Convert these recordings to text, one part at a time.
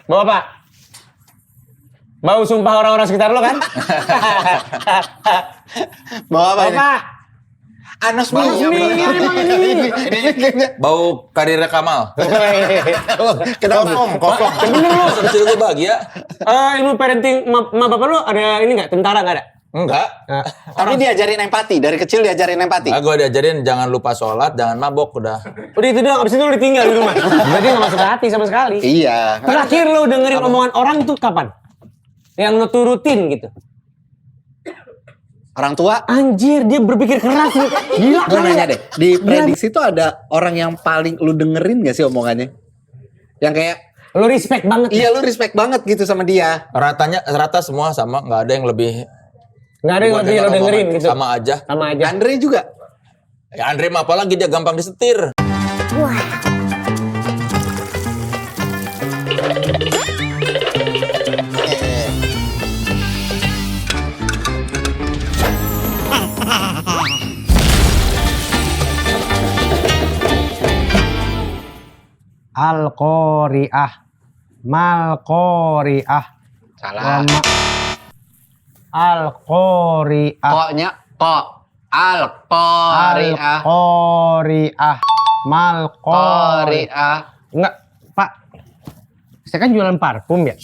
Bawa apa? Bau sumpah orang-orang sekitar lo kan? Bawa apa ini? Apa? Anos Bau mie. ini. Bau karirnya Kamal. Kenapa om? Kopong. Bener lu. Kecil gue bahagia. Ilmu parenting ma bapak lu ada ini nggak? Tentara nggak ada? Enggak. Tapi diajarin empati. Dari kecil diajarin empati. Nah, gue diajarin jangan lupa sholat, jangan mabok udah. Udah itu doang. Abis itu lu ditinggal di rumah. Berarti nggak masuk ke hati sama sekali. Iya. Terakhir lu dengerin omongan orang tuh kapan? Yang lu turutin gitu. Orang tua. Anjir, dia berpikir keras nih. Gila Gue kan? nanya deh. Di prediksi tuh ada orang yang paling lu dengerin gak sih omongannya? Yang kayak, Lu respect banget. iya lu respect banget gitu sama dia. Rata semua sama, nggak ada yang lebih. Nggak ada yang Gua lebih dengar lu dengerin omongan gitu. Sama aja. Sama aja. Andre juga. Ya Andre mah apalagi dia gampang disetir. Al-Qari'ah. Mal-Qari'ah. Salah. Al-Qari'ah. Koknya kok. Al-Qari'ah. Al-Qari'ah. Mal-Qari'ah. Qari'ah. Enggak, Pak. Saya kan jualan parfum ya.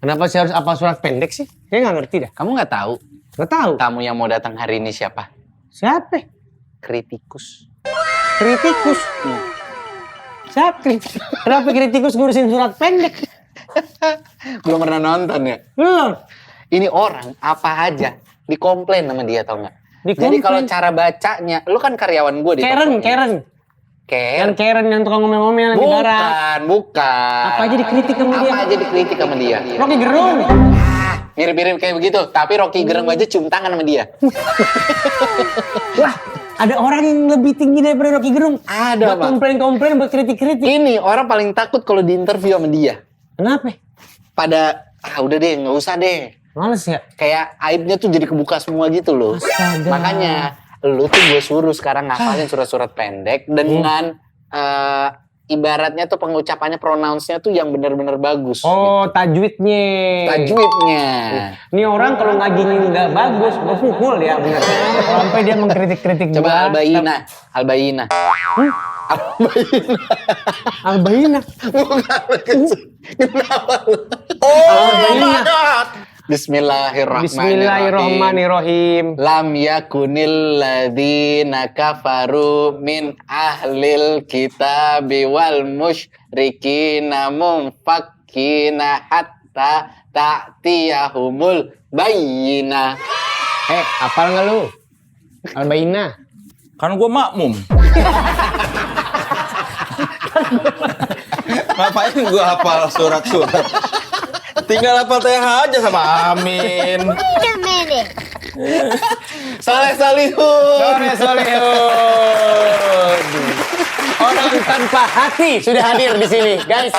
Kenapa saya harus apa surat pendek sih? Saya nggak ngerti dah. Kamu nggak tahu Nggak tahu. tamu yang mau datang hari ini siapa? Siapa? Kritikus. Kritikus. Siapa kritikus? Kenapa kritikus ngurusin surat pendek? Belum pernah nonton ya? Belum. Ini orang apa aja dikomplain sama dia tau nggak? Dikomplain. Jadi kalau cara bacanya, lu kan karyawan gue di toko ini. Karen. Yang Karen yang tukang ngomel-ngomel di darat. Bukan. Apa aja dikritik sama dia? Apa aja dikritik sama dia? Rocky Gerung. Mirip-mirip kayak begitu, tapi Rocky Gerung aja cium tangan sama dia. Wah, ada orang yang lebih tinggi daripada Rocky Gerung. Ada, buat Pak. komplain-komplain, buat kritik-kritik. Ini orang paling takut kalau diinterview sama dia. Kenapa? Pada, udah deh, nggak usah deh. Males ya? Kayak aibnya tuh jadi kebuka semua gitu loh. Astaga. Makanya, lu tuh gue suruh sekarang ngafalin surat-surat pendek dengan ibaratnya tuh pengucapannya, pronounce-nya tuh yang bener-bener bagus. Oh, tajwidnya. Tajwidnya. Ini orang kalau ngajinya nggak bagus, gue pukul ya bener. Sampai dia mengkritik-kritik Coba gua. Albaina. Albaina. Kenapa lu? Albaina. Bismillahirrahmanirrahim. Lam yakunil ladzina kafaru min ahlil kitabi wal musyrikina munfakkina hatta ta'tiyahumul bayyinah. Hafal nggak lu? Albaina. Kan gue makmum. Ngapain gue hafal surat-surat? Tinggal hafal TH aja sama Amin. Soleh Solihun. Orang tanpa hati sudah hadir di sini, guys.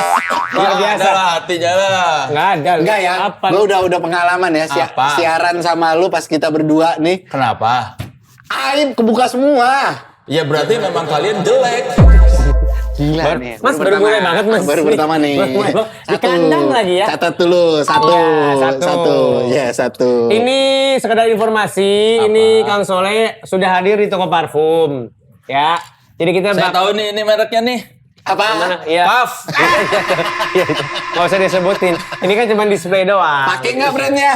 Luar biasa. Ada lah hati jalan. Nggak ada. Enggak ya, Apa? gue udah pengalaman ya Apa? siaran sama lu pas kita berdua nih. Kenapa? Aib kebuka semua. Ya berarti memang kalian jelek. Gila nih. Mas baru mulai banget mas. Baru pertama nih. Baru mulai banget. Di kandang lagi ya. Catat dulu. Satu. Iya, Satu. Ini sekedar informasi. Apa? Ini Kang Soleh sudah hadir di toko parfum. Ya. Jadi kita Saya tahu nih ini mereknya nih. Apa? Mana? Ya. Puff. Iya, itu. Nggak usah disebutin. Ini kan cuma display doang. Pakai nggak brandnya?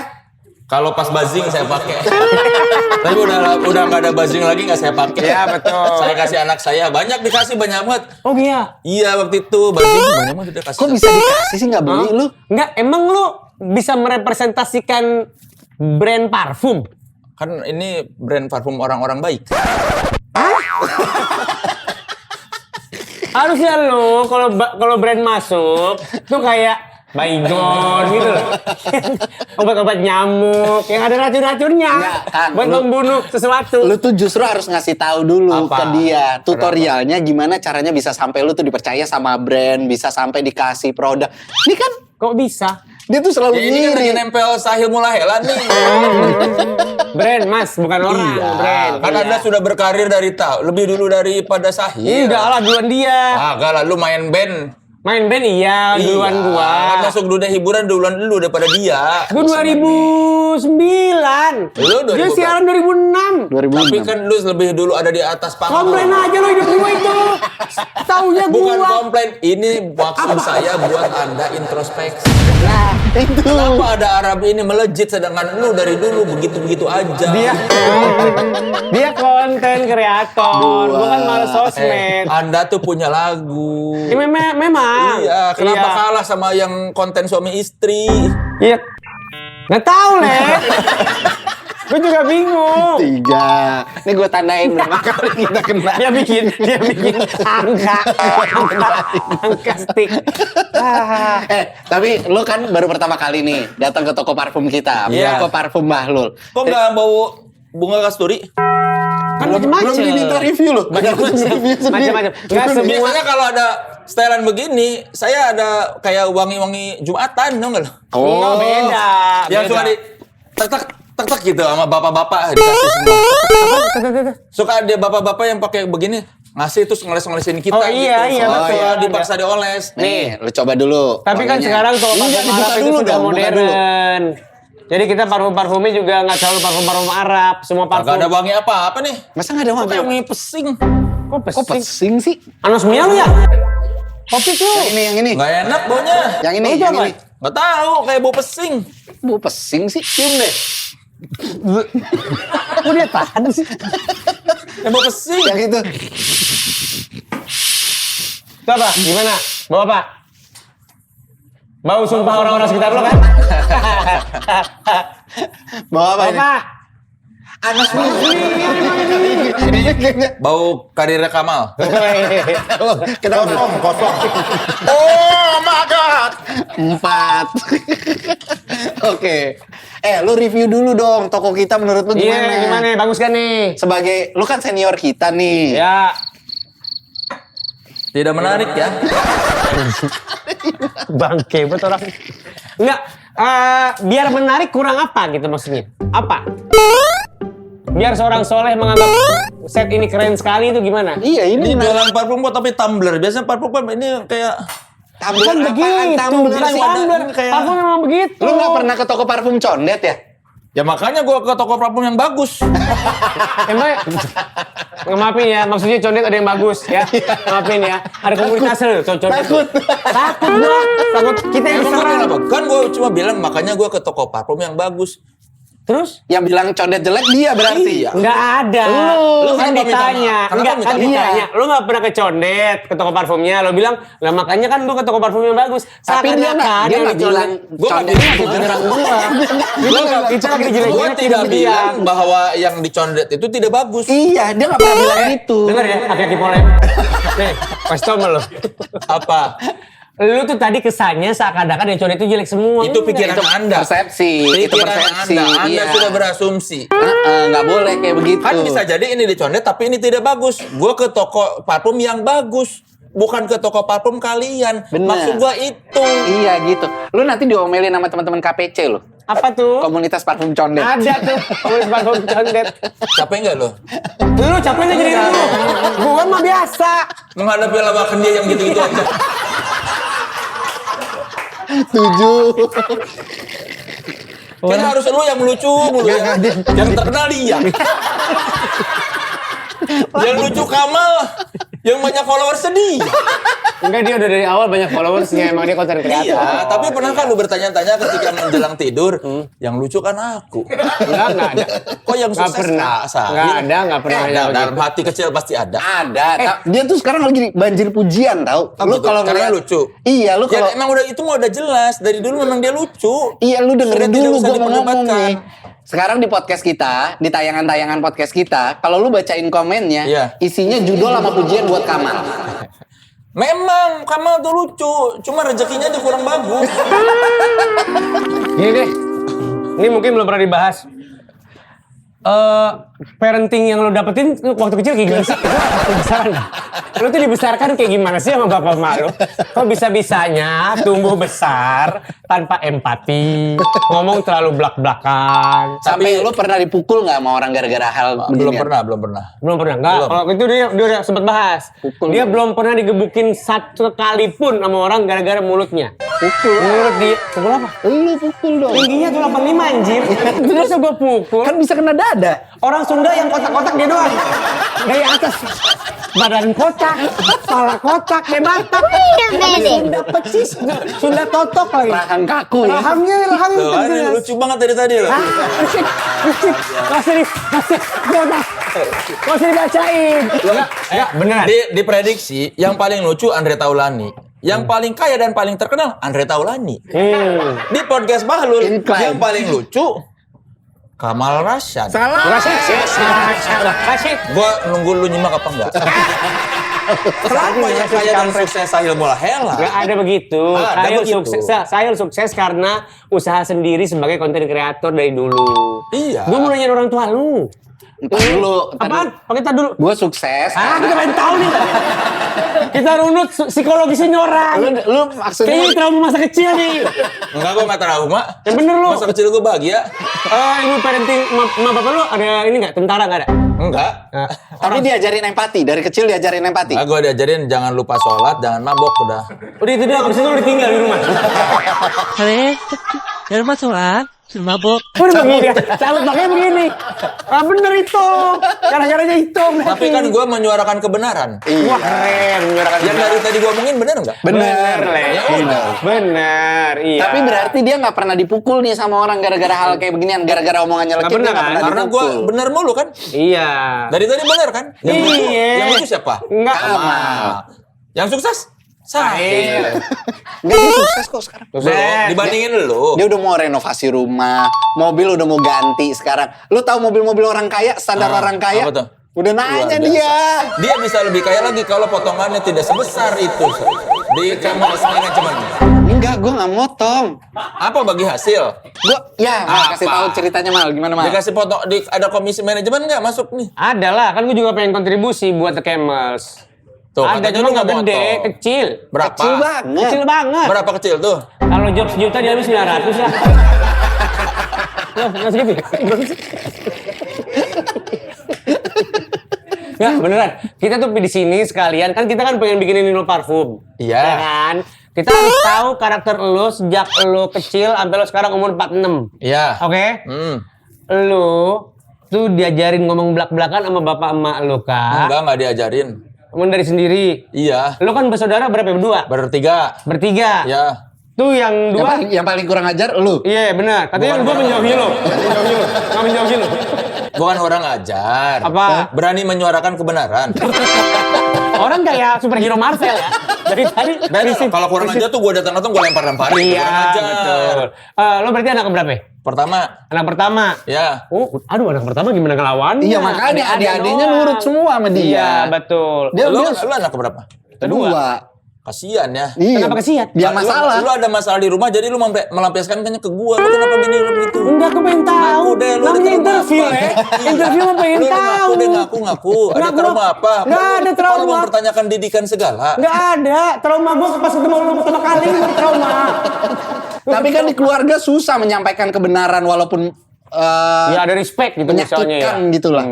Kalau pas buzzing saya pakai. Tapi udah nggak ada buzzing lagi nggak saya pakai. Iya, betul. Saya kasih anak saya banyak dikasih banyak banget. Oh iya. Iya waktu itu buzzing banyak banget udah kasih. Kok bisa dikasih sih nggak beli lu? Enggak, emang lu bisa merepresentasikan brand parfum? Kan ini brand parfum orang-orang baik. Harusnya lu kalau brand masuk tuh kayak Baygon gitu loh. Obat-obat nyamuk yang ada racun-racunnya. Enggak, Kang, buat lu- membunuh sesuatu. Lu tuh justru harus ngasih tahu dulu Apa? ke dia tutorialnya gimana caranya bisa sampai lu tuh dipercaya sama brand, bisa sampai dikasih produk. Ini kan Kok bisa? dia tuh selalu Ya ini kan lagi ngiri. nempel Sahil Mulahela nih. Brand mas, bukan orang. Iya. Brand. Kan Iya. Anda sudah berkarir dari lebih dulu daripada Sahil. Enggak lah, duluan dia. Agak lah lu main band Main band iya, duluan Kan gua. masuk dunia hiburan duluan lu daripada dia. Gua 2009. Lu 2000 Dia siaran 2006. 2006. Tapi kan lu lebih dulu ada di atas panggung. Komplain aja lo hidup gua itu. Taunya Bukan gua. komplain, ini maksud saya buat Anda introspeksi. Nah, itu. Kenapa ada Arab ini melejit sedangkan lu dari dulu begitu-begitu aja? Dia konten kreator, bukan malah sosmed. Anda tuh punya lagu. Ya, memang. Iya, kenapa Iya. kalah sama yang konten suami istri? Iya. Nggak tahu, Le. Gue juga bingung. 3. Ini gue tandain berapa kali kita kena. Dia bikin angka stick. Tapi lu kan baru pertama kali nih datang ke toko parfum kita. Iya. Toko parfum Bahlul. Kok nggak bau bunga kasturi? Kan macam-macam. Belum diminta review loh. Macam-macam. Nggak semua. Biasanya kalau ada setelan begini, saya ada kayak wangi-wangi Jumatan, tau nggak lo? Oh, beda. Yang suka di tek gitu sama bapak-bapak dikasih semua. Suka ada bapak-bapak yang pakai begini ngasih terus ngoles-ngolesin kita Oh, iya, gitu. iya, Soalnya betul. dipaksa dioles. Nih, lu coba dulu. Tapi kan wanginya. sekarang kalau Iya, parfum dibuka Arab itu dulu sudah dong, buka dulu. modern. Jadi kita parfum-parfumnya juga nggak selalu parfum-parfum Arab. Semua Kagak parfum. ada wangi apa-apa nih. Masa nggak ada Kok wangi? kayak wangi pesing. Kok Kok pesing? pesing sih? Anas Mia lu ya? Kopi tuh. Yang ini. Nggak enak baunya. Yang ini, Oh, yang coba. ini. Nggak tahu, kayak bau pesing. Bau pesing sih. Cium deh. Kok dia tahan sih? Kayak bau pesing. Yang itu. Itu apa? Gimana? Bau apa? Bau sumpah orang-orang sekitar lo kan? Bawa apa ini? Apa? Anas Bau karirnya Kamal. Kenapa? Kosong. Oh my god. 4. Oke. Lu review dulu dong toko kita menurut lu Iya, gimana? gimana? Bagus kan nih? Sebagai lu kan senior kita nih. Ya, Tidak menarik ya. bangke betul orang. Enggak, biar menarik kurang apa gitu maksudnya? Apa? Biar seorang soleh menganggap set ini keren sekali itu gimana? Iya, Ini ini jualan parfum kok tapi tumbler. Biasanya parfum kan ini kayak tumbler Kan apaan? begitu, Tumbler bukan sih? tumbler. kayak- Parfum memang begitu. Lu nggak pernah ke toko parfum Condet ya? ya makanya gua ke toko parfum yang bagus. Emang maafin ya, maksudnya condet ada yang bagus ya. Maafin ya, ada komunitas lu. Takut. Takut gua. Takut kita yang Emang gua diserang. bilang apa? Kan gua cuma bilang makanya gua ke toko parfum yang bagus. Terus? Yang bilang Condet jelek dia berarti. Iya. Enggak ada. Lu kan kenapa minta ditanya. maaf? Kenapa Enggak, minta kan maaf? ditanya. Lu enggak pernah ke Condet, ke toko parfumnya. Lu bilang, lah makanya kan lu ke toko parfum yang bagus. Tapi dia nggak yang di bilang Condet. Gua nggak Condet bilang itu Nyerang gua. Gua nggak Kita lagi Gua jelek-jelek tidak bilang bahwa yang dicondet itu tidak bagus. Iya, dia nggak pernah bilang gitu. Dengar ya, hati-hati polem. Nih, pas tau sama lu. Apa? Lu tuh tadi kesannya seakan-akan yang Condet itu jelek semua. Itu Enggak. pikiran Anda. Persepsi. Itu Pikiran persepsi. Anda. Anda Iya. sudah berasumsi. Nggak boleh kayak begitu. Kan bisa jadi ini dicondet tapi ini tidak bagus. Gua ke toko parfum yang bagus, bukan ke toko parfum kalian. Bener. Maksud gua itu. Iya gitu. Lu nanti diomelin sama teman-teman KPC lu. Apa tuh? Komunitas parfum Condet. Ada tuh, komunitas parfum Condet. Capek nggak lo? Lu capek nggak jadi lu? Gua mah biasa. Menghadapi lawakan dia yang gitu-gitu aja. 7. Kan harus lu yang lucu mulu ya. Yang terkenal dia. Yang lucu Kamal. Yang banyak followers sedih. Enggak, dia udah dari awal banyak followersnya, emang dia konten kreator. Iya, tapi pernah kan lu bertanya-tanya ketika menjelang tidur, yang lucu kan aku. Enggak ada. Kok yang Nggak sukses pernah. saya? Nggak pernah Ada, ada dalam begitu. hati kecil pasti ada. Ada. Dia tuh sekarang lagi banjir pujian tau. Lu kalau karena ngeliat- lucu. Iya, lu Ya kalau emang udah itu mah udah jelas. Dari dulu memang dia lucu. Iya, lu dengerin Sudah tidak dulu usah gua mau ngomong diperdebatkan. nih. Sekarang di podcast kita, di tayangan-tayangan podcast kita, kalau lu bacain komennya, Iya. isinya judul sama pujian buat Kamal. Memang Kamal tuh lucu, cuma rezekinya dia kurang bagus. Gini deh, ini mungkin belum pernah dibahas. Parenting yang lo dapetin waktu kecil kayak gimana sih? Penasaran dah. Lu tuh dibesarkan kayak gimana sih sama bapak emak lu? Kok bisa-bisanya tumbuh besar tanpa empati, ngomong terlalu blak-blakan. Sampai lu pernah dipukul nggak sama orang gara-gara hal Belum beginian? pernah, belum pernah. Belum pernah, enggak. Belum. Kalau itu dia udah sempat bahas. Pukul. Dia belum pernah digebukin satu kali pun sama orang gara-gara mulutnya. Pukul. Menurut dia, pukul apa? Lu pukul dong. Tingginya tuh 85 anjir. Terus gua pukul. Kan bisa kena dada. Orang Sunda yang kotak-kotak dia doang. Dari atas badan kotak, kepala kotak, kayak Batak. Sunda pecis, Sunda totok lagi. Rahang kaku ya. Rahangnya Tuh, kan, jelas. lucu banget dari tadi loh. Risik. Gak usah dibacain. Enggak, beneran. Diprediksi yang paling lucu Andre Taulani. Yang paling kaya dan paling terkenal Andre Taulani. Di podcast Bahlul Incline. yang paling lucu Kamal Rashad. Salah. Kasih. Gua nunggu lu nyimak apa enggak. Kenapa yang kaya dan sukses Sahil bola hela? Gak ada begitu. Ada Sahil begitu. Sahil sukses karena usaha sendiri sebagai konten kreator dari dulu. Iya. Gue mau nanya orang tua lu. Ntar dulu. Apaan? Pakai tar dulu. Gue sukses. Kita pengen tahu nih. Kita runut psikologisnya orang. Lu maksudnya Kayaknya trauma masa kecil nih. Enggak, gua enggak trauma. Yang bener lu. Masa kecil gua bahagia. Ibu parenting sama bapak lu ada ini nggak? Tentara nggak ada? Enggak. tapi diajarin empati dari kecil diajarin empati. Gue diajarin jangan lupa sholat, jangan mabok udah. Udah itu doang. Abis itu lu ditinggal di rumah. Kali, jangan lupa sholat, jangan mabuk. Udah begini. Cabut makanya begini. Bener itu. Cara-caranya itu. Tapi kan gue menyuarakan kebenaran. Wah keren. Menyuarakan Yang dari tadi gue omongin bener nggak? Bener. Ya udah. Bener. Iya. Tapi berarti dia nggak pernah dipukul nih sama orang gara-gara hal kayak beginian, gara-gara omongannya Nggak lekit dia pernah, nggak kan? pernah Karena gue dipukul. bener mulu kan. Iya. Dari tadi bener kan? Yang lucu, Iya. yang lucu siapa? Enggak. Kamal. Yang sukses? Sahil. Enggak, dia sukses kok sekarang. Belum, dibandingin lu. Dia udah mau renovasi rumah, mobil udah mau ganti sekarang. Lu tahu mobil-mobil orang kaya, standar orang kaya? apa tuh? Udah nanya Luar biasa. dia. Dia bisa lebih kaya lagi kalau potongannya tidak sebesar itu. Di Kamal Manajemen. Enggak, gue nggak motong. Apa bagi hasil? Gue, ya, Mal, kasih Apa? tahu ceritanya Mal, gimana Mal? Dikasih potong, ada komisi manajemen nggak masuk nih? Ada lah. Kan gue juga pengen kontribusi buat The Camels. Tuh, Ada katanya cuma lu nggak nggak gede, potong. kecil. Berapa? Kecil banget. Kecil banget. Berapa kecil tuh? Kalau job sejuta dia habis 900 lah. Loh, nggak segitu ya? Nggak, beneran. Kita tuh di sini sekalian, kan kita kan pengen bikinin Nino parfum. Iya. Ya kan? Kita harus tahu karakter lo sejak lo kecil sampai lo sekarang umur 46. Iya. Oke? Lo tuh diajarin ngomong belak-belakan sama bapak emak lo, Kak. Enggak diajarin. Ngomong dari sendiri. Iya. Lo kan bersaudara berapa? Berdua? Bertiga. Bertiga. Ya. Tuh yang dua. Yang paling kurang ajar lu. Iya benar. Katanya yang gua menjauhi lo. Menjauhi lo. Nggak menjauhi lo. Bukan orang ajar. Apa? Berani menyuarakan kebenaran. Orang kayak superhero Marvel ya. Dari tadi. Kalau kurang ajar tuh gue datang-datang gue lempar-lemparin. Iya Kurang ajar. betul. Lo berarti anak berapa? Ya? Pertama. Anak pertama. Ya. Oh, aduh anak pertama gimana ngelawan? Iya, makanya adik-adiknya nurut semua sama dia. Iya betul. Dia Lu anak keberapa? kedua. Kasian ya. Iya. Kenapa kesian? Dia masalah. Lu ada masalah di rumah jadi lu melampiaskannya ke gua. Lu kenapa gini lu begitu? Enggak, aku pengen tahu. Ngaku deh, lu ada Namanya trauma interview apa? ya. Interview mah pengen Lu tahu. ngaku deh, ngaku. Ada Ngaku. trauma apa? Nggak ada trauma. Kalau mempertanyakan didikan segala. Enggak ada. Trauma gua pas ketemu lu pertama kali gua trauma. Tapi kan di keluarga susah menyampaikan kebenaran walaupun Ya ada respect gitu misalnya ya. menyakitkan gitu lah.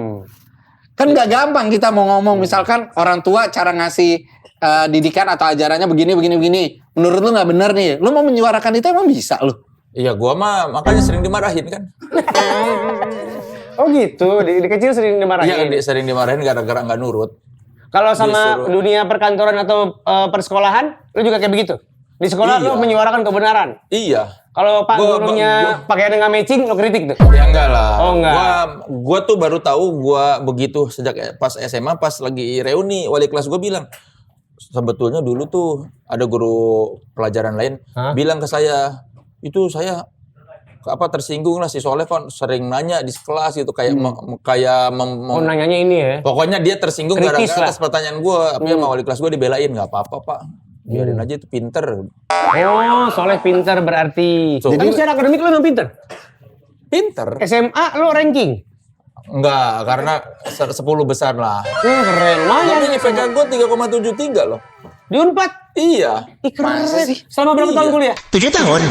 Kan nggak gampang kita mau ngomong misalkan orang tua cara ngasih didikan atau ajarannya begini. Menurut lu nggak benar nih. Lu mau menyuarakan itu emang bisa lu? Iya, gua mah makanya sering dimarahin kan. Oh gitu, di kecil sering dimarahin. Iya, sering dimarahin gara-gara nggak nurut. Kalau sama Disuruh. dunia perkantoran atau persekolahan, lu juga kayak begitu? Di sekolah Iya. lu menyuarakan kebenaran. Iya. Kalau pak Gua- gurunya pakaian nggak matching, lu kritik tuh. Ya enggak lah. Oh, enggak. Gua tuh baru tahu gua begitu sejak pas SMA pas lagi reuni wali kelas gua bilang sebetulnya dulu tuh ada guru pelajaran lain bilang ke saya itu saya tersinggung lah si Soleh kan sering nanya di kelas gitu kayak Oh nanyanya ini ya. pokoknya dia tersinggung Kritis gara-gara lah. atas pertanyaan gua tapi sama wali kelas gua dibelain nggak apa-apa Pak biarin aja itu pinter. Oh, Soleh pinter berarti. Tuh. Tapi secara akademik lu emang pinter. Pinter. SMA lu ranking. Enggak, karena 10 besar lah. Keren, lumayan. Tapi IPK gue 3,73 loh. Di Unpad. Iya. Ih, keren. Masa sih? Selama berapa tahun kuliah? 7 tahun.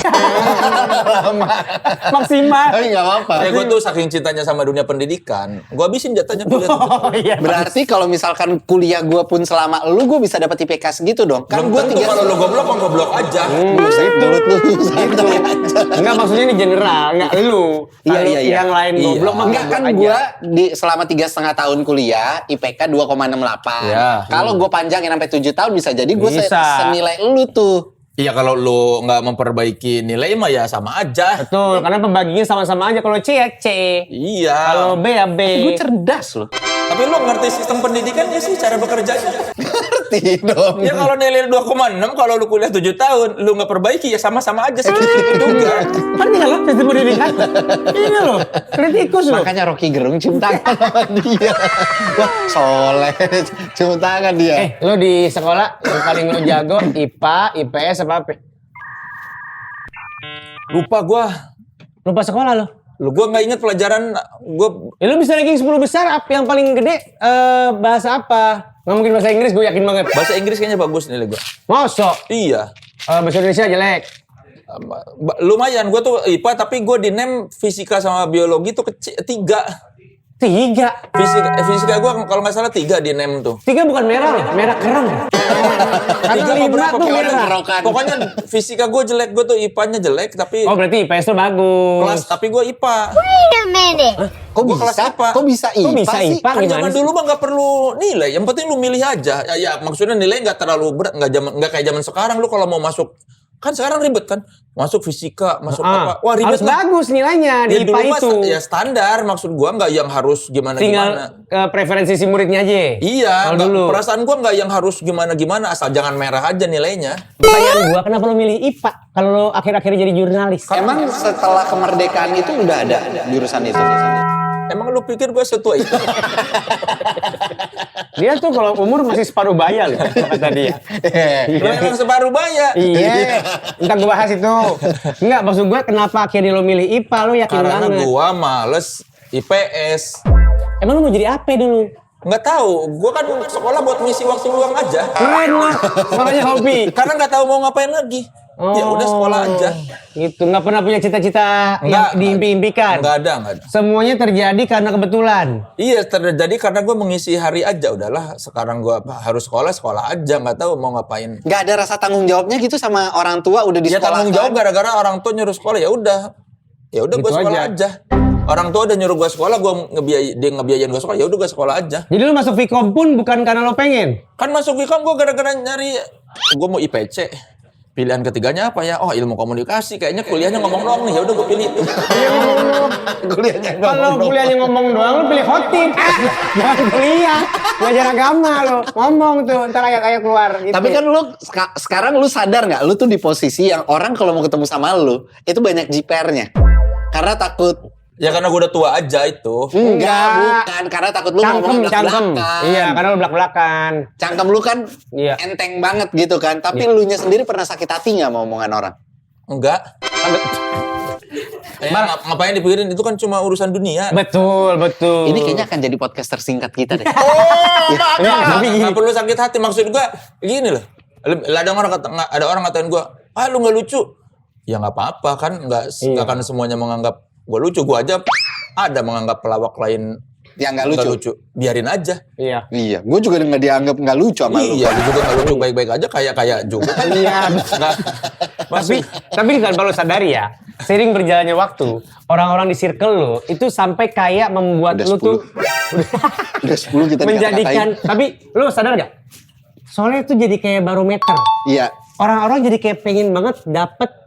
Maksimal. Tapi nggak apa-apa. Gue tuh saking cintanya sama dunia pendidikan, gue habisin jatahnya kuliah. Oh iya. Berarti kalau misalkan kuliah gue pun selama lu, gue bisa dapat IPK segitu dong. Kan gue Belum tentu kalau lu goblok, kok goblok aja. Buset, mulut lu santai aja. Enggak, maksudnya ini general, enggak lu. Iya, Kalau iya, iya. yang lain Iya. goblok mah Enggak kan goblok gue aja. selama 3,5 tahun kuliah IPK 2,68. Iya. Kalau gue panjangin sampai 7 tahun bisa jadi gue Bisa. senilai lu tuh. Iya, kalau lu nggak memperbaiki nilai mah ya sama aja. Betul, karena pembaginya sama-sama aja. Kalau C ya C. Iya. Kalau B ya B. Gue cerdas loh. Tapi lu ngerti sistem pendidikan gak sih cara bekerjanya? Ngerti dong. Ya kalau nilai 2,6, kalau lu kuliah 7 tahun, lu nggak perbaiki ya sama-sama aja segitu juga. Kan tinggal lo sistem pendidikan. Ini loh, kritikus loh. Makanya Rocky Gerung cium tangan sama dia. Wah, soleh. Cium tangan dia. Lo di sekolah yang paling lo jago IPA, IPS apa? Lupa gua. Lupa sekolah lo. Gua nggak inget pelajaran gua. Ya lo bisa ranking 10 besar, apa yang paling gede bahasa apa? Nggak mungkin bahasa Inggris, gue yakin banget. Bahasa Inggris kayaknya bagus nilai gua. Mosok. Iya. Bahasa Indonesia jelek. Lumayan, gua tuh IPA tapi gua di NEM fisika sama biologi tuh 3. 3. Fisika gua kalau nggak salah 3 di NEM tuh. 3 bukan merah loh, merah kerang. Karena 5 Tiga apa berapa? tuh Pokoknya merah. Pokoknya fisika gua jelek, gua tuh IPA-nya jelek tapi Oh berarti IPS tuh bagus. kelas tapi gua IPA. Wait a minute. Kok Gua kelas bisa? IPA. Kok bisa IPA Kok bisa sih? IPA? Kan Gimana zaman sih? dulu mah nggak perlu nilai, yang penting lu milih aja. Ya maksudnya nilai nggak terlalu berat, nggak kayak zaman sekarang lu kalau mau masuk kan sekarang ribet kan, masuk fisika, masuk apa, wah ribet harus lah. bagus nilainya Ya di dulu IPA mah itu. ya standar, maksud gua nggak yang harus gimana. Tinggal preferensi si muridnya aja. Iya, Kalau dulu. perasaan gua nggak yang harus gimana asal jangan merah aja nilainya. Pertanyaan gua, kenapa lo milih IPA? Kalau lo akhir-akhir jadi jurnalis. Emang setelah kemerdekaan itu udah ada jurusan itu? Emang lu pikir gua setua itu? Dia tuh kalau umur masih separuh baya loh, kata dia. Lu emang separuh baya. Iya, entar gue bahas itu. Enggak, maksud gue kenapa akhirnya lo milih IPA, lo yakin Karena banget. gua males IPS. Emang lo mau jadi apa dulu? Nggak tahu, gua kan sekolah buat ngisi waktu luang aja. Keren lah, makanya hobi. Karena nggak tahu mau ngapain lagi. Ya udah sekolah aja. Gitu, nggak pernah punya cita-cita Nggak, yang diimpi-impikan. Nggak ada. Semuanya terjadi karena kebetulan. Iya, terjadi karena gue mengisi hari aja. Udahlah, sekarang gue harus sekolah aja. Nggak tahu mau ngapain. Gak ada rasa tanggung jawabnya gitu sama orang tua udah di Ya sekolah. tanggung jawab gara-gara orang tua nyuruh sekolah. Ya udah Gitu gue sekolah aja. aja. Orang tua udah nyuruh gue sekolah, dia ngebiayain gue sekolah. Ya udah gue sekolah aja. Jadi lo masuk Vkom pun bukan karena lo pengen. Kan masuk Vkom gue gara-gara nyari, gue mau IPC. Pilihan ketiganya apa ya? Oh, ilmu komunikasi. Kayaknya kuliahnya ngomong doang nih. Ya udah gue pilih itu. Kalau kuliahnya ngomong doang, lo pilih khotib. Jangan kuliah, belajar agama lo. Ngomong tuh, ntar ayat-ayat keluar. Gitu. Tapi kan lu sekarang lu sadar nggak? Lu tuh di posisi yang orang kalau mau ketemu sama lu itu banyak jipernya. Karena takut. Ya karena gue udah tua aja itu. Enggak, bukan. Karena takut lu ngomong cangkem. belak-belakan. Iya, karena lo belak-belakan. Cangkem lu kan Iya. enteng banget gitu kan. Tapi lu nya sendiri pernah sakit hati nggak mau omongan orang? Enggak. Ngapain dipikirin, itu kan cuma urusan dunia. Betul. Ini kayaknya akan jadi podcast tersingkat kita deh. Nggak perlu sakit hati, maksud gua gini loh. Ada orang ngatain gua, lu nggak lucu. Ya nggak apa-apa kan, nggak akan semuanya menganggap gua lucu. Gua aja ada menganggap pelawak lain Yang nggak lucu. Biarin aja. Iya. Iya, gue juga nggak dianggap nggak lucu sama lu. Iya, gua juga nggak lucu, baik-baik aja kayak juga kan. Iya. Tapi kan perlu sadari ya, seiring berjalannya waktu, orang-orang di circle lo itu sampai kayak membuat Udah lu 10. tuh Udah 10 kita menjadikan. Tapi lu sadar gak? Soalnya itu jadi kayak barometer. Iya. Orang-orang jadi kayak pengen banget dapet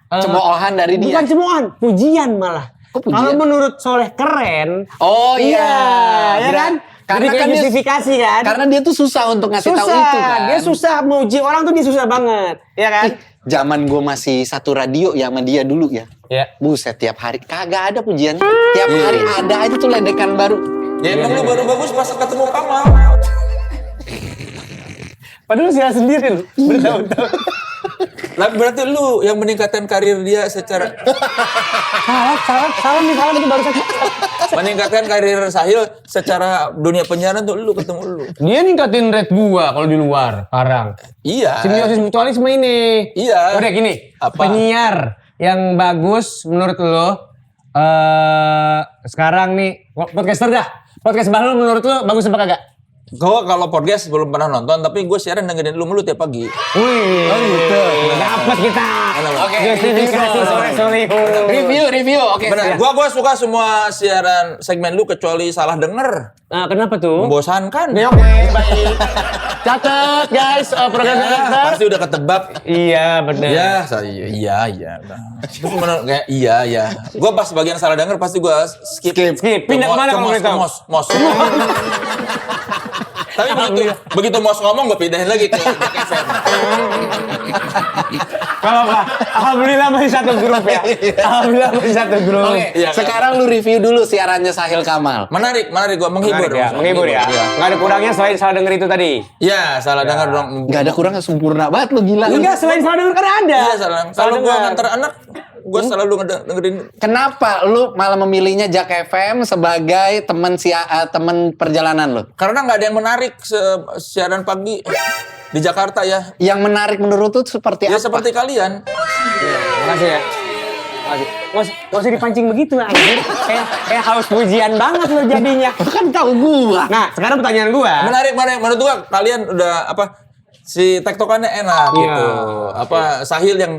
Cemoohan dari dia. Bukan cemoohan, pujian malah. Kok pujian? Kalau menurut Soleh keren. Oh iya. Ya kan? Karena Jadi kan dia justifikasi kan. Karena dia tuh susah untuk ngasih tahu susah, itu kan. dia susah muji orang tuh dia susah banget, ya kan? Zaman gue masih satu radio ya sama dia dulu ya. Ya. Buset, tiap hari kagak ada pujian. Tiap hari ada aja tuh ledekan baru. Ya emang lu baru bagus pas ketemu Kamal. Padahal sih sendiri lu, bertahun-tahun. Lah berarti lu yang meningkatkan karir dia secara Salam itu baru saja. meningkatkan karir Sahil secara dunia penyiaran tuh lu ketemu lu. Dia ningkatin rate gua kalau di luar sekarang. Iya. Simbiosis mutualisme ini. Iya. Udah gini, Apa? penyiar yang bagus menurut lo sekarang nih podcaster dah. Podcast Bahlul menurut lo bagus apa kagak? Gue kalau podcast belum pernah nonton, tapi gue siaran dengerin lu mulu tiap pagi. Wih, gitu. dapat kita. Oke. Justifikasi sore-sore. Review. Oke. Benar. Gua suka semua siaran segmen lu kecuali salah denger. Nah, kenapa tuh? Membosankan. Ya, oke, baik. Catat guys, program catat. Pasti udah ketebak. Iya, benar. Iya, iya. Terus kayak iya. Gua pas bagian salah denger pasti gua skip. Pindah kemana kamu ke tahu? Mos. Tapi begitu Mos ngomong gue pindahin lagi ke FM. Kalau apa? Alhamdulillah masih satu grup ya. Alhamdulillah masih satu grup. Oke, Iya, sekarang lu review dulu siarannya Sahil Kamal. Menarik gua menghibur. Menghibur ya. Iya. Nggak ada kurangnya selain salah denger itu tadi. Iya, salah denger dong. Gak ada kurangnya, sempurna banget lu, gila. Enggak, selain salah denger kan ada. Iya, salah. Kalau gua nganter anak, gua selalu dengerin. Kenapa lu malah memilihnya Jak FM sebagai teman perjalanan lu? Karena nggak ada yang menarik siaran pagi di Jakarta ya. Yang menarik menurut lu seperti Ya apa? seperti kalian. Makasih ya. Makasih. Nggak usah dipancing begitu anjir. Kayak haus pujian banget lo jadinya. Kan tahu gua. Nah, sekarang pertanyaan gua. Menarik. Menurut gua kalian udah si tektokannya enak Iya. gitu. Sahil yang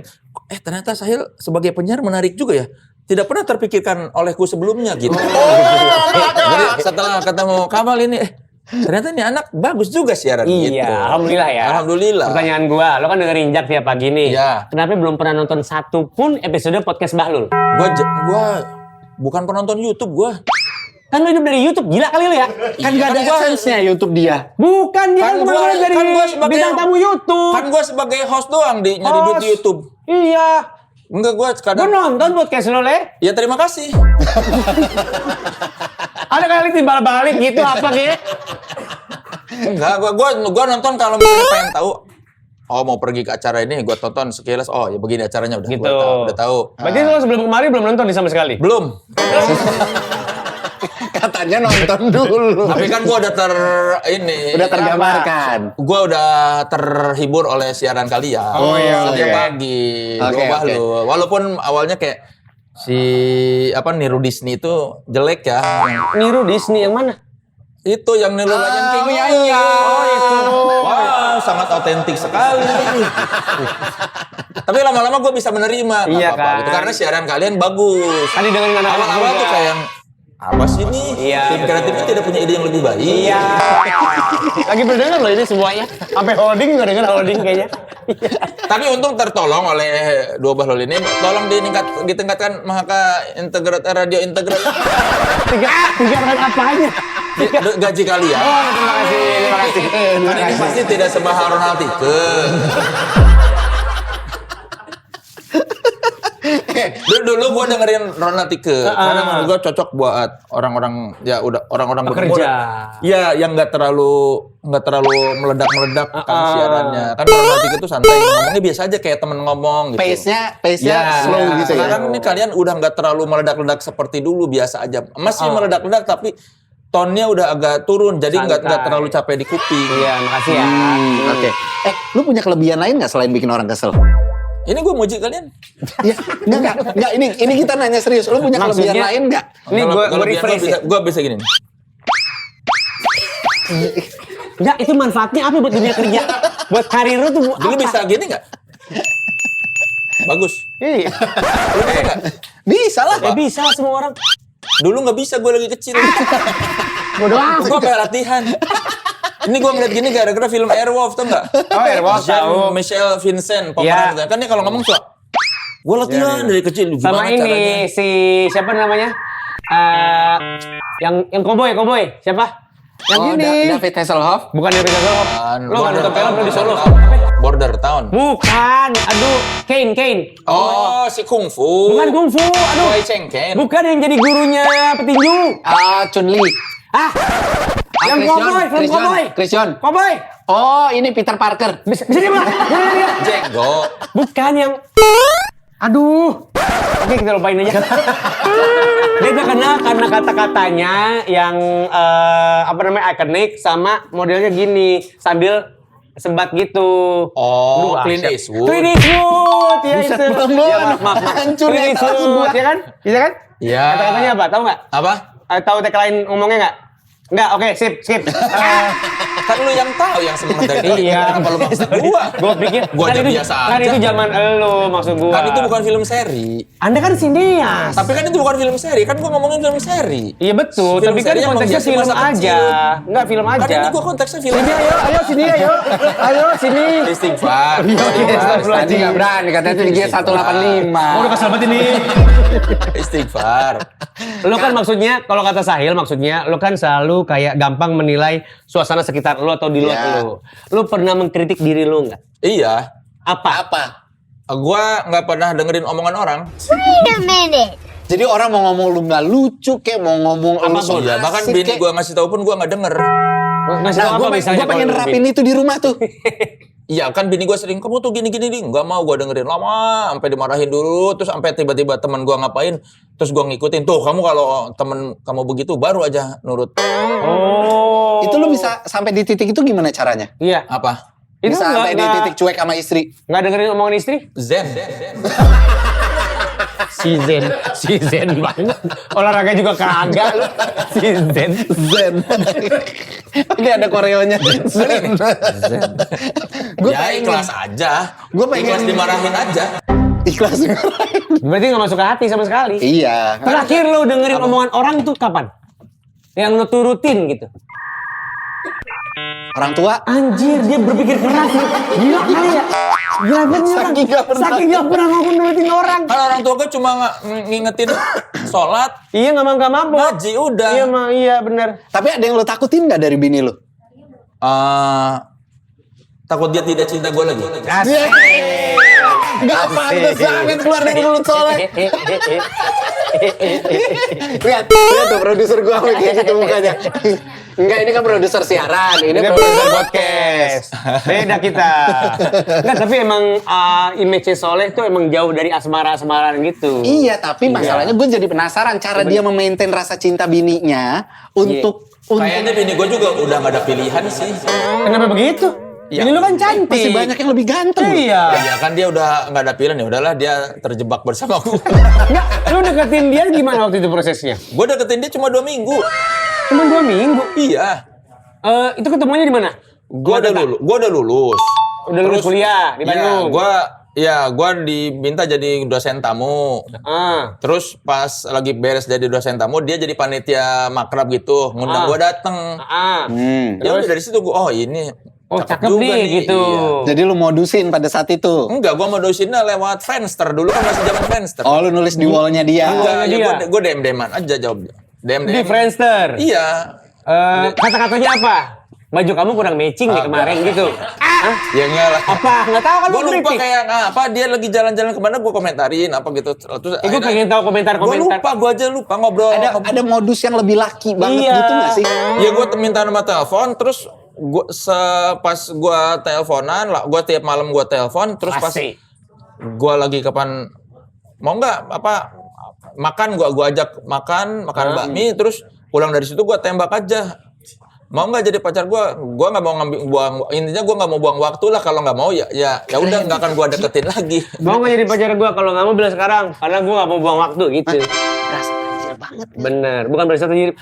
ternyata Sahil sebagai penyiar menarik juga ya. Tidak pernah terpikirkan olehku sebelumnya gitu. Jadi setelah ketemu Kamal ini ternyata ini anak bagus juga siaran gitu. Iya, alhamdulillah ya. Alhamdulillah. Pertanyaan gua, lo kan dengerin Jak tiap pagi nih. Iya. Kenapa belum pernah nonton satu pun episode podcast Bahlul? Gua bukan penonton YouTube gua. Kan lo hidup dari YouTube, gila kali lo ya? Kan gak ada AdSense-nya YouTube dia. Bukan, dia kan kemana dari gua sebagai bintang tamu YouTube. Kan gua sebagai host doang nyari duit di YouTube. Iya. Enggak, gua Gua kadang. nonton podcast lo, Le. Ya terima kasih. Ada kali timbal balik gitu apa gitu. Enggak, gua nonton kalau misalnya pengen tahu. Oh, mau pergi ke acara ini, gua tonton sekilas. Oh, ya begini acaranya udah. Gitu. Gua udah tahu. Berarti lo sebelum kemarin belum nonton nih sama sekali? Belum. Katanya nonton dulu. Tapi kan gua udah Udah tergambarkan. Gua udah terhibur oleh siaran kalian. Oh, iya, Setiap oke. pagi. Oke, Gua oke. Bahlul. Walaupun awalnya kayak si niru Disney itu jelek ya. Niru Disney yang mana? Itu yang niru Lion King. iya. Oh, itu. Wow, sangat otentik sekali. Tapi lama-lama gue bisa menerima. Iya, Apa-apa kan? gitu. Karena siaran kalian bagus. Tadi dengerin anak-anak Awal-awal juga. tuh kayak yang apa sih nih? Iya, Tim kreatifnya tidak punya ide yang lebih baik. Iya. Lagi berdengar loh ini semuanya. Sampai holding juga denger holding kayaknya. Tapi untung tertolong oleh dua Bahlul ini. Tolong ditingkatkan Mahaka Radio Integral. Tiga orang apanya? Gaji kalian. Oh, terima kasih. Kan ini pasti tidak semahal Ronald Tike. Dulu gue dengerin Ronald Tike karena menurut gue cocok buat orang-orang ya udah orang-orang berumur. Bekerja. Ya yang nggak terlalu meledak-meledak kan siarannya. Kan Ronald Tike tuh santai ngomongnya biasa aja kayak temen ngomong gitu. Pace-nya Ya, slow gitu ya. sekarang ini kalian udah nggak terlalu meledak-ledak seperti dulu, biasa aja. Masih meledak-ledak tapi tone-nya udah agak turun, jadi nggak Santai. terlalu capek di kuping. Iya, makasih ya. Oke. Lu punya kelebihan lain nggak selain bikin orang kesel? Ini gue muji kalian. Ya, enggak. Ini kita nanya serius. Lu punya kelebihan Maksudnya- lain nggak? Ini Kalau gue refresh ya. gue bisa gini nih. Enggak, itu manfaatnya apa buat dunia kerja? Buat karir lu tuh apa? Dulu bisa gini nggak? Bagus. Iya. Lu bisa nggak? Bisa lah. Ya bisa lah semua orang. Dulu nggak bisa, gue lagi kecil. Bodoh amat. Gue kayak latihan. Ini gue ngeliat gini gara-gara film Airwolf, tau nggak? Oh, Airwolf, tahu. Michelle Vincent, Iya. pemeran. Kan dia kalau ngomong suka. Gue latihan dari kecil. Sama Gimana ini caranya? si siapa namanya? Yang koboi. Siapa? Yang Oh, ini. David Hasselhoff. Bukan David Hasselhoff. Lo nggak nonton film lo di Solo. Border Town. Bukan. Aduh, Kane. Oh, si Kung Fu. Bukan Kung Fu. Aduh. Wei Cheng Ken. Bukan yang jadi gurunya petinju. Chun Li. Ah. Yang cowboy, film cowboy. Christian. Cowboy. Oh, ini Peter Parker. Bisa dia Pak? Dia. Jenggo. Bukan yang aduh. Oke, kita lupain aja. Dia terkenal karena kata-katanya yang ikonik sama modelnya gini sambil sebat gitu. Oh, Aduh, Clint siap. Eastwood. Clint Eastwood, ya Buset, itu. belum, Ya, maaf. hancur Clint ya, kelas Eastwood, gua. ya kan? Bisa kan? Iya. Kata-katanya apa? Tahu nggak? Apa? Tahu tagline ngomongnya nggak? Nggak, oke, skip. Kan lu yang tahu yang semangat dari tadi. Iya. Kenapa lu maksa gua? Gua pikir Gua aja itu, biasa kan aja. itu zaman elu maksud gua. Kan itu bukan film seri. Anda kan sineas. Tapi kan itu bukan film seri. Kan gua ngomongin film seri. Iya betul, Film tapi kan seri yang konteksnya menghiasi film masa aja. kecil. Enggak film aja. Kan ini gua konteksnya film. Sini ayo sini ayo. Ayo sini. Istighfar. Tadi nggak berani, katanya itu di G185. Udah kesel banget ini. Istighfar. Lu kan maksudnya, kalau kata Sahil maksudnya, lu kan selalu kayak gampang menilai suasana sekitar lu atau di luar Iya. lu. Lu pernah mengkritik diri lu nggak? Iya. Apa? Gua nggak pernah dengerin omongan orang. Wait a minute. Jadi orang mau ngomong lu nggak lucu, kayak mau ngomong lu so Iya, bahkan asik, bini kayak- gua ngasih tahu pun gua nggak denger. Ngasih Nah, tau gue apa misalnya pengen kalau lu nerapin bikin? itu di rumah tuh. Iya kan bini gua sering kamu tuh gini nggak mau gua dengerin lama sampai dimarahin dulu terus sampai tiba-tiba teman gua ngapain terus gua ngikutin tuh kamu kalau temen kamu begitu baru aja nurut. Oh. Itu lu bisa sampai di titik itu gimana caranya? Iya. Apa? Itu Bisa sampai di nggak- titik cuek sama istri. nggak dengerin omongan istri? Zen. Si Zen banget. Olahraga juga kagak lu. Si Zen. Zen. Ini ada koreonya. Zen. Gue Ya ikhlas aja. Gua pengen- Ikhlas dimarahin aja. Ikhlas. Berarti nggak masuk ke hati sama sekali. Iya. Terakhir lu dengerin omongan orang tuh kapan? Yang lu turutin gitu. Orang tua. Anjir, dia berpikir keras. Gila kali ya. Gila kan dia orang. Saking nggak pernah. Saking nggak pernah ngomong nurutin orang. Kan orang tua gue cuma ngingetin sholat, Iya nggak mabok. ngaji udah. Iya benar. Tapi ada yang lu takutin nggak dari bini lu? Takut dia tidak cinta gue lagi. Asik. Gak pantas banget keluar dari mulut soalnya. Lihat tuh produser gua kayak gitu mukanya. Enggak, ini kan produser siaran, ini Ini produser produser podcast. Beda kita. Enggak, tapi emang image Soleh tuh emang jauh dari asmara-asmaraan gitu. Iya, tapi masalahnya gue jadi penasaran cara dia memaintain rasa cinta bininya untuk Kayaknya bini gue juga udah gak ada pilihan sih. Kenapa begitu? Iya. Ini lu kan cantik. masih banyak yang lebih ganteng. Iya. Ya kan dia udah nggak ada pilihan ya udahlah dia terjebak bersama gue. Enggak, lu deketin dia gimana waktu itu prosesnya? Gue deketin dia cuma 2 minggu. Cuma 2 minggu. Iya. Itu ketemunya di mana? Gue udah lulus. Udah lulus kuliah di Bandung. Gue diminta jadi dosen tamu. Terus pas lagi beres jadi dosen tamu, dia jadi panitia makrab gitu, ngundang gue dateng. Ya udah dari situ gue, oh ini cakep juga nih gitu. Iya. Jadi lu modusin pada saat itu. Enggak, gue modusinnya lewat Friendster. Dulu kan masih zaman Friendster. Oh, lu nulis di wallnya dia. Enggak, dia. ya gue DM-an aja jawab. DM. Di Friendster. Iya. Kata-katanya apa? Baju kamu kurang matching nih kemarin gitu. Ya enggak lah. Apa? Nggak tahu kan lu Gue lupa kritik. kayak apa dia lagi jalan-jalan kemana gue komentarin apa gitu. Terus Gue pengen tahu Gue komentar-komentar. lupa, gue aja lupa ngobrol. Ada modus yang lebih laki banget Iya. gitu gak sih? Ya gue minta nomor telepon, terus pas gue teleponan lah, gue tiap malam gue telepon, terus pas Asik. gue lagi kapan mau nggak apa makan, gue ajak makan bakmi, terus pulang dari situ gue tembak aja. Mau nggak jadi pacar gue nggak mau intinya gue nggak mau buang waktu lah, kalau nggak mau ya udah nggak akan gue deketin lagi. Mau nggak jadi pacar gue? Kalau nggak mau bilang sekarang, karena gue nggak mau buang waktu gitu. Berasa kecil banget. Bener, bukan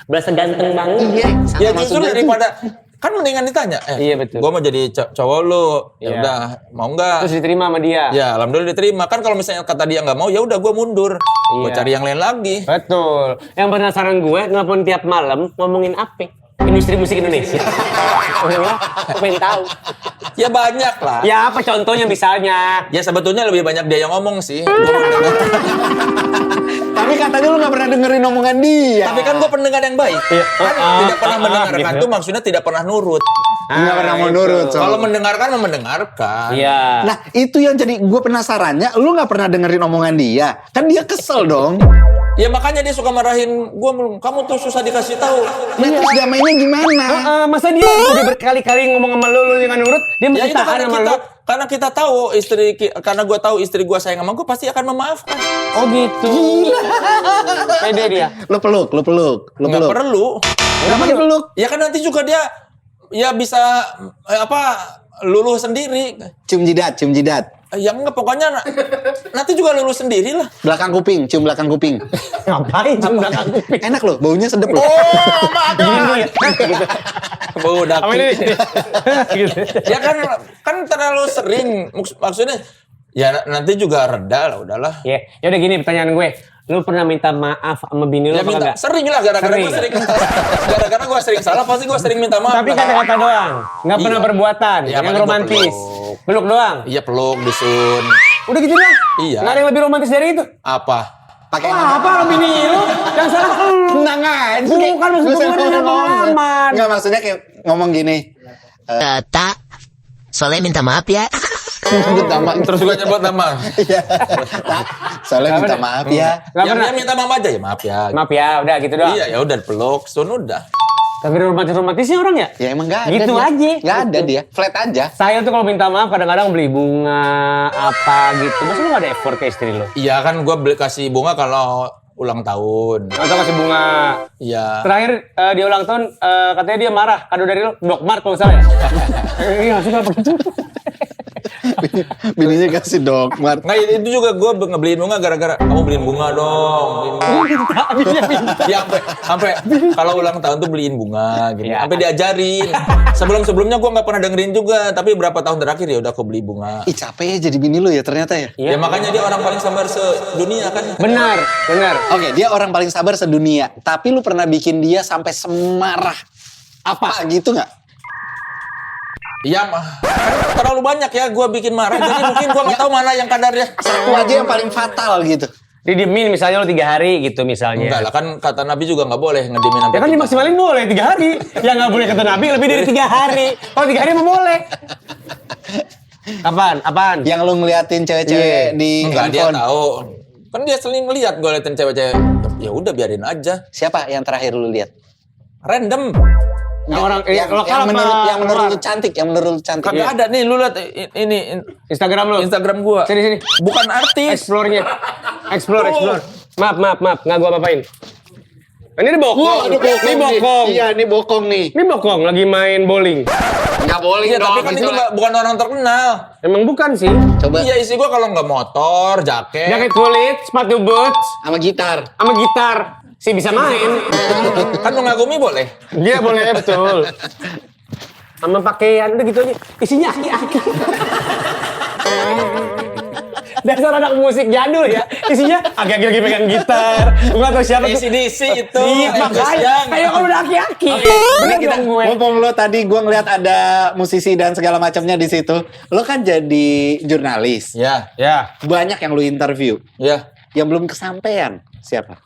berasa ganteng banget. Iya, sama Ya maksud justru gua tuh. daripada kan mendingan ditanya, Iya, betul. gue mau jadi cowok lu, ya Iya. udah mau nggak? Terus diterima sama dia. Ya alhamdulillah diterima. Kan kalau misalnya kata dia nggak mau, ya udah gue mundur, gue Iya. cari yang lain lagi. Betul. Yang penasaran gue, nelfon tiap malam ngomongin apa? Industri musik Indonesia. Gue pengen tahu. Ya banyak lah. Ya apa contohnya misalnya? Ya sebetulnya lebih banyak dia yang ngomong sih. Gua mendengar. Tapi katanya lu gak pernah dengerin omongan dia. Tapi kan gue pendengar yang baik. Kan tidak pernah mendengarkan gitu. tuh maksudnya tidak pernah nurut. Nggak pernah mau nurut. So. Kalau mendengarkan mendengarkan. Iya. Nah, itu yang jadi gue penasarannya, lu gak pernah dengerin omongan dia. Kan dia kesel dong. Ya makanya dia suka marahin gue, kamu tuh susah dikasih tahu. Nah, terus damainya gimana? Masa dia udah berkali-kali ngomong sama lu yang nurut, dia Ya masih itu tahan sama lu? karena kita tahu karena gue tahu istri gue sayang sama gue, pasti akan memaafkan. Oh gitu. Pede dia. Lu peluk. Nggak perlu. Kenapa dipeluk? Ya kan nanti juga dia ya bisa luluh sendiri. Cium jidat. Ya enggak, pokoknya nanti juga luluh sendiri lah. Belakang kuping, cium belakang kuping. Ngapain cium belakang kuping? Enak loh, baunya sedep loh. Oh, Gini ya. bau Apa daki. ini? Gitu. Ya kan terlalu sering, maksudnya ya nanti juga reda lah, udahlah. Ya udah gini pertanyaan gue. Lu pernah minta maaf sama bini lu Ya apa minta enggak? sering lah, gara-gara gue sering salah, pasti gue sering minta maaf. Tapi kata-kata doang, nggak pernah Iya. perbuatan, Iya, yang paling gua romantis. Peluk doang. Iya, peluk, bisun. Udah gitu doang. Iya. Nggak ada yang lebih romantis dari itu. Apa? Pakai Apa lo bini lu? Yang salah lu. Tenang aja. Bukan, maksud gue ada pengalaman. Enggak, maksudnya kayak ngomong gini. Tak, soalnya minta maaf ya. Minta maaf. Terus juga nyebut nama. Iya. Soalnya minta maaf ya. Nggak Ya, pernah. minta maaf aja ya, maaf ya. Maaf ya, udah gitu doang. Iya, ya udah peluk, sun udah. Tapi romantis-romantisnya orang ya? Ya emang gak ada Gitu dia. aja. Gak ada dia, flat aja. Saya tuh kalau minta maaf kadang-kadang beli bunga apa gitu. Masa lu gak ada effort ke istri lu? Iya kan, gue kasih bunga kalau ulang tahun. Atau kasih bunga. Iya. Terakhir dia ulang tahun katanya dia marah. Kado dari lu Dokmart kalau salah ya? Iya suka begitu. Bininya kasih Dokmart. Nggak, itu juga gue ngebeliin bunga gara-gara kamu beliin bunga dong. Beliin bunga. Ya, sampai kalau ulang tahun tuh beliin bunga gitu. Iya. Sampai diajarin. Sebelumnya gue nggak pernah dengerin juga, tapi berapa tahun terakhir ya udah aku beli bunga. Ih capek ya jadi bini lu ya ternyata ya. Ya makanya dia orang paling sabar sedunia kan. Benar. Oke, dia orang paling sabar sedunia. Tapi lu pernah bikin dia sampai semarah apa gitu nggak? Iya mah. Kan terlalu banyak ya gue bikin marah. Jadi mungkin gue nggak tahu mana yang kadarnya. Satu aja yang paling fatal gitu. Didiemin misalnya lo 3 hari gitu misalnya. Enggak lah, kan kata Nabi juga nggak boleh ngediemin sampai Ya kan dimaksimalin boleh 3 hari. Yang nggak boleh kata Nabi lebih dari 3 hari. Kalau 3 hari mah boleh. Apaan? Yang lu ngeliatin cewek-cewek Iya. di Enggak, dia handphone. tahu. Kan dia sering ngeliat gue liatin cewek-cewek. Ya udah biarin aja. Siapa yang terakhir lu lihat? Random. Yang orang yang, lokal yang apa menurut lu luar? cantik, yang menurut lu cantik. Kagak ada nih, lu liat ini Instagram lo. Instagram gua. Sini. Bukan artis. Explore-nya. Explore. Maaf. Nggak gua apa-apain. Ini bokong. Ini bokong. Iya, ini bokong nih. Ini bokong lagi main bowling. Enggak boleh Iya, tapi kan itu bukan orang terkenal. Emang bukan sih. Coba Iya, isi gua kalau nggak motor, jaket. Jaket kulit, sepatu boots, sama gitar. sama gitar. Sih bisa main. Kan mengagumi boleh. Dia boleh betul. Sama pakaian udah gitu aja. Isinya aki-aki. Dasar anak musik jadul ya. Isinya aki-aki lagi pegang gitar. Gua nggak tahu siapa tuh. DC itu. Iya, makanya. Kayak kalau udah aki-aki. Bener Kita dong gue. ngomong lo tadi gue ngeliat ada musisi dan segala macamnya di situ. Lo kan jadi jurnalis. Ya, Banyak yang lo interview. ya. Yang belum kesampaian siapa?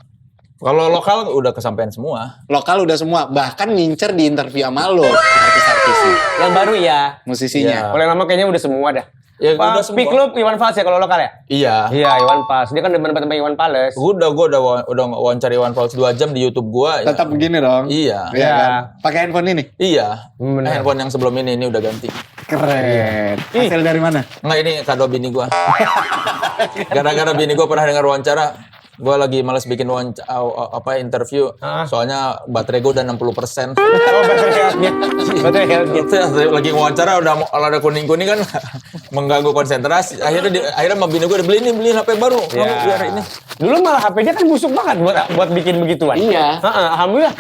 Kalau lokal udah kesampaian semua. Lokal udah semua. Bahkan ngincer di interview sama lo. Artis-artisnya. Yang baru ya. Musisinya. Iya. Kalau yang lama kayaknya udah semua dah. Ya, Wah, udah semua. Speak Club Iwan Fals ya kalau lokal ya? Iya. Iya, Iwan Fals. Dia kan depan tempat Iwan Fals. Gua udah wawancara Iwan Fals 2 jam di YouTube gua. Ya. Tetap begini dong. Iya. Iya Iya. kan? Pakai handphone ini. Iya. Bener. Handphone yang sebelum ini udah ganti. Keren. Hasil dari mana? Enggak, ini kado bini gua. Gara-gara bini gua pernah dengar wawancara. Gua lagi malas bikin interview. Soalnya baterai gua udah 60%. Oh, baterai health-nya. Baterai health-nya. Itu lagi wawancara udah ada kuning-kuning kan mengganggu konsentrasi. Akhirnya sama bini gua udah beliin HP baru. Kamu Ya. biar ini. Dulu malah HP-nya kan busuk banget buat bikin begituan. Iya. Alhamdulillah.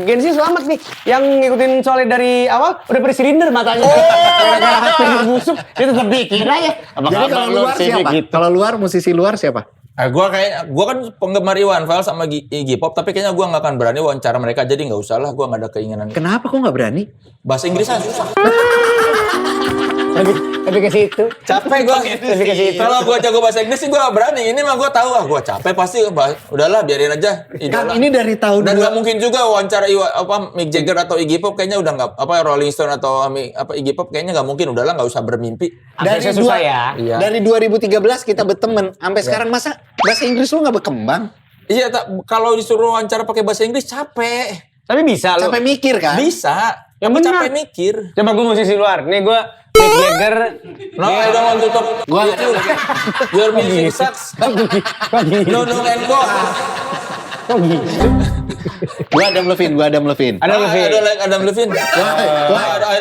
Gensi selamat nih. Yang ngikutin soalnya dari awal udah pada silinder matanya. Gara-gara HP-nya busuk, dia tetap bikin aja. Jadi kalau luar siapa? Gitu. Kalau luar musisi luar siapa? Gua kan penggemar Iwan Fals sama Iggy Pop, tapi kayaknya gua nggak akan berani wawancara mereka, jadi nggak usah lah, gua nggak ada keinginan. Kenapa kok nggak berani? Bahasa Inggrisnya susah. Lebih ke situ. Capek gua. Lebih ke situ. Kalau gua jago bahasa Inggris sih gua berani. Ini mah gua tahu gua capek pasti. Udahlah biarin aja. Kan Idola. ini dari tahun Dan nggak mungkin juga wawancara Mick Jagger atau Iggy Pop kayaknya udah nggak Rolling Stone atau Iggy Pop kayaknya nggak mungkin, udahlah nggak usah bermimpi. Aksesnya susah ya. Iya. Dari 2013 kita berteman sampai sekarang masa bahasa Inggris lu nggak berkembang? Iya, kalau disuruh wawancara pakai bahasa Inggris capek. Tapi bisa lo. Sampai mikir kan? Bisa. Yang Tapi benar. capek mikir. Coba gue musisi luar. Nih gue Mick Jagger. No, I don't want to talk. Gua Your music sucks. Kok gitu? No, and go. Kok gitu? Gua Adam Levine. Ada lebih. I don't like Adam Levine.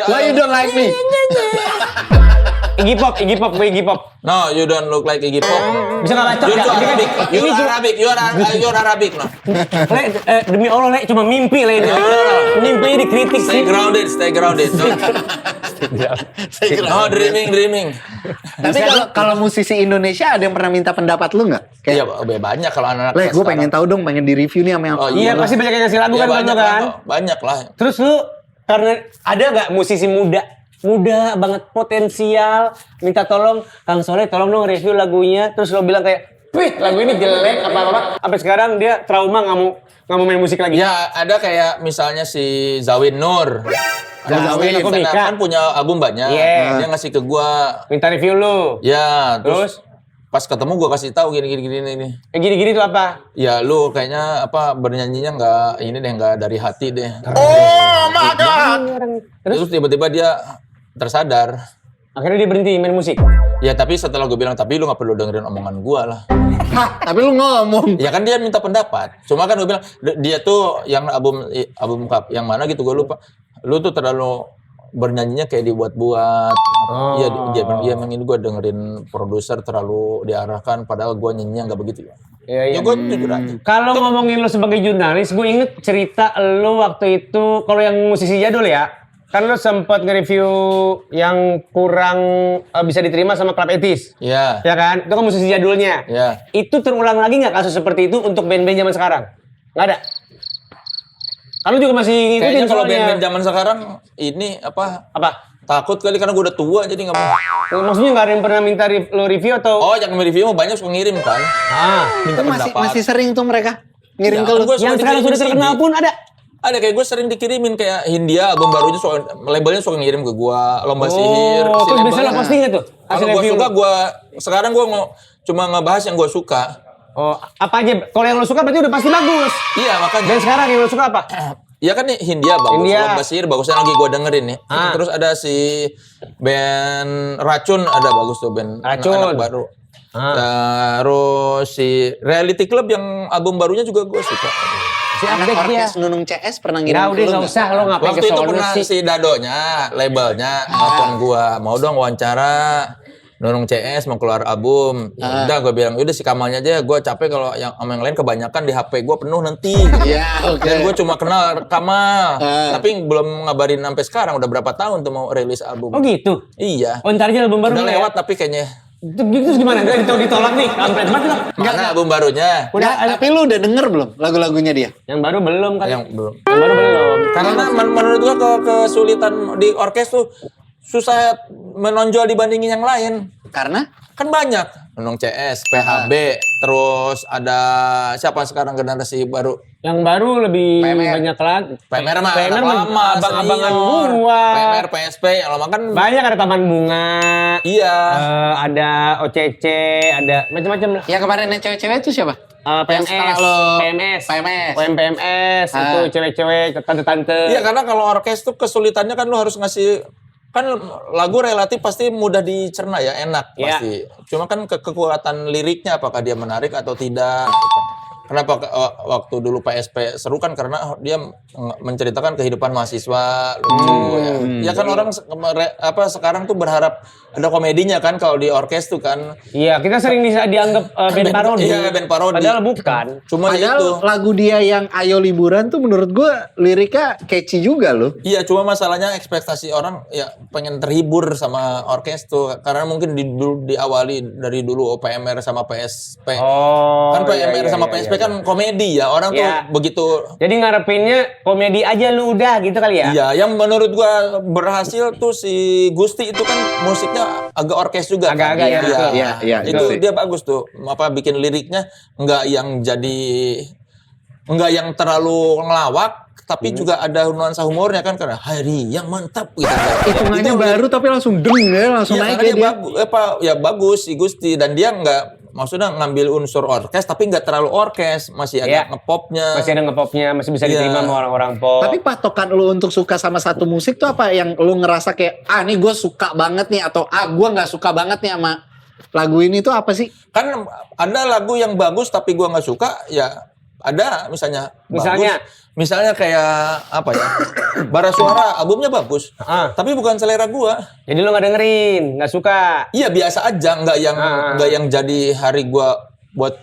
Why you don't like me? Iggy Pop, gue Iggy Pop. No, you don't look like Iggy Pop. Bisa nggak bacot You're ya? too Ini kan- Arabic. ini You're cuma- Arabic. You're Arabic, no. Le, demi Allah, Le, cuma mimpi, Le. Ini. Mimpi dikritik Stay sih. grounded. No, dreaming. Tapi kalau musisi Indonesia ada yang pernah minta pendapat lu nggak? Iya, Kayak, banyak kalau anak-anak. Leh, gue pengen tahu dong, pengen di review nih sama yang. Oh, Iya, pasti banyak yang ngasih lagu kan, banyak kan? lah, banyak lah. Terus lu, karena ada nggak musisi muda banget potensial, minta tolong, Kang Soleh tolong dong review lagunya, terus lo bilang kayak, wih lagu ini jelek, apa-apa, sampai sekarang dia trauma nggak mau main musik lagi. Ya, ada kayak misalnya si Zawin Nur. Zawin, aku Zawin Mika. kan punya album banyak. Iya. Dia ngasih ke gua. Minta review lu. Ya, Terus? terus pas ketemu gua kasih tahu gini ini. Gini-gini tuh apa? Ya lu kayaknya bernyanyinya nggak dari hati deh. Oh my god. Terus tiba-tiba dia tersadar. Akhirnya dia berhenti main musik. Ya tapi setelah gue bilang, tapi lu nggak perlu dengerin omongan gua lah. Hah, tapi lu ngomong. Ya kan dia minta pendapat. Cuma kan gue bilang dia tuh yang album yang mana gitu gue lupa. Lu tuh terlalu bernyanyinya kayak dibuat-buat. Oh. Iya dia emang ini gue dengerin produser terlalu diarahkan padahal gue nyanyinya nggak begitu. Iya, Ya gue jujur aja. Kalau ngomongin lo sebagai jurnalis, gue inget cerita lo waktu itu, kalau yang musisi jadul ya, kan lo sempat nge-review yang kurang bisa diterima sama Club Etis. Iya. Ya kan? Itu kan musisi jadulnya. Iya. Itu terulang lagi nggak kasus seperti itu untuk band-band zaman sekarang? Nggak ada? Kan lo juga masih ngikutin Kayaknya kalau soalnya. band-band zaman sekarang ini Apa? takut kali karena gue udah tua jadi nggak mau. Maksudnya nggak ada yang pernah minta lo review atau? Oh yang review mah banyak suka ngirim kan. Itu Minta masih sering tuh mereka ngirim Ya, ke kan lu. gua suka Yang sekarang dikirimin sudah terkenal CD. pun ada. Ada kayak gue sering dikirimin kayak Hindia album barunya labelnya suka ngirim ke gue Lomba Sihir. Oh, si terus labelnya. biasanya lo posting nggak tuh? Kalau gue suka sekarang gue cuma ngebahas yang gue suka. Oh, apa aja? Kalau yang lo suka berarti udah pasti bagus. Iya makanya. Dan sekarang yang lo suka apa? Iya kan nih Hindia bagus, Hindia. Lomba Sihir bagusnya lagi gue dengerin nih. Ah. Terus ada si band Racun ada bagus tuh band Racun. anak baru. Terus si Reality Club yang album barunya juga gue suka. Si Anak update dia. orkes Nunung CS pernah ngirim Ya ke udah lu nggak nggak? usah lo ngapain Waktu ke itu sono pernah sih. si Dadonya, labelnya nelfon gua, mau dong wawancara Nunung CS mau keluar album. Ya udah gua bilang, udah si Kamalnya aja, gua capek kalau yang sama yang lain kebanyakan di HP gua penuh nanti. Iya, oke. Dan gua cuma kenal Kamal, tapi belum ngabarin sampai sekarang udah berapa tahun tuh mau rilis album. Oh gitu. Iya. Oh ntar aja album baru Udah lo ya? lewat tapi kayaknya. Terus gimana? Ditolak nih. Kampret banget lo. Mana album barunya? Udah Nggak, ada. tapi lu udah denger belum lagu-lagunya dia? Yang baru belum kan? Yang belum. Yang baru belum. Karena menurut gua kesulitan di orkes tuh susah menonjol dibandingin yang lain. Karena Kan banyak. Nunung CS, PHB, terus ada siapa sekarang generasi baru? Yang baru lebih PMR. banyak lagi. PMR mah PMR anak mah lama, abang-abangan senior. gua. PMR, PSP, yang lama kan Banyak ada Taman Bunga. iya. Ada OCC, ada macam-macam lah. ya kemarin yang cewek-cewek itu siapa? PMS, setelah lo- PMS, PMS. PMS, itu cewek-cewek, tante-tante. Iya karena kalau orkes tuh kesulitannya kan lu harus ngasih kan lagu relatif pasti mudah dicerna ya, enak Iya. pasti. Cuma kan kekuatan liriknya apakah dia menarik atau tidak. Gitu. Kenapa waktu dulu PSP seru kan karena dia menceritakan kehidupan mahasiswa lucu ya. Ya kan orang sekarang tuh berharap ada komedinya kan kalau di orkes tuh kan. Iya, kita sering dianggap band parodi. Iya, band parodi. Padahal bukan. Cuma Padahal itu. lagu dia yang Ayo Liburan tuh menurut gua liriknya catchy juga loh. Iya, cuma masalahnya ekspektasi orang ya pengen terhibur sama orkes tuh karena mungkin diawali dari dulu PMR sama PSP. Oh. Kan PMR iya, sama iya, PSP iya. kan komedi ya. Orang tuh Iya. begitu. Jadi ngarepinnya komedi aja lu udah gitu kali ya? Iya, yang menurut gua berhasil tuh si Gusti itu kan musiknya agak orkes juga. Agak-agak, kan? ya, betul. Iya, Itu betul. dia bagus tuh. Apa bikin liriknya nggak yang terlalu ngelawak, tapi juga ada nuansa humornya kan karena hari yang mantap gitu. Hitungannya baru tapi langsung deng ya, langsung Iya, naik karena ya dia dia. bagus si Gusti dan dia nggak maksudnya ngambil unsur orkes tapi nggak terlalu orkes, masih Iya. agak ngepopnya. Masih ada ngepopnya, masih bisa Iya. diterima sama orang-orang pop. Tapi patokan lu untuk suka sama satu musik tuh apa yang lu ngerasa kayak nih gue suka banget nih atau gue nggak suka banget nih sama lagu ini tuh apa sih? Kan ada lagu yang bagus tapi gua nggak suka, ya ada misalnya Misalnya? bagus. Misalnya kayak apa ya? Bara Suara albumnya bagus, Ah. tapi bukan selera gua. Jadi lu nggak dengerin, nggak suka. Iya biasa aja, nggak yang jadi hari gua buat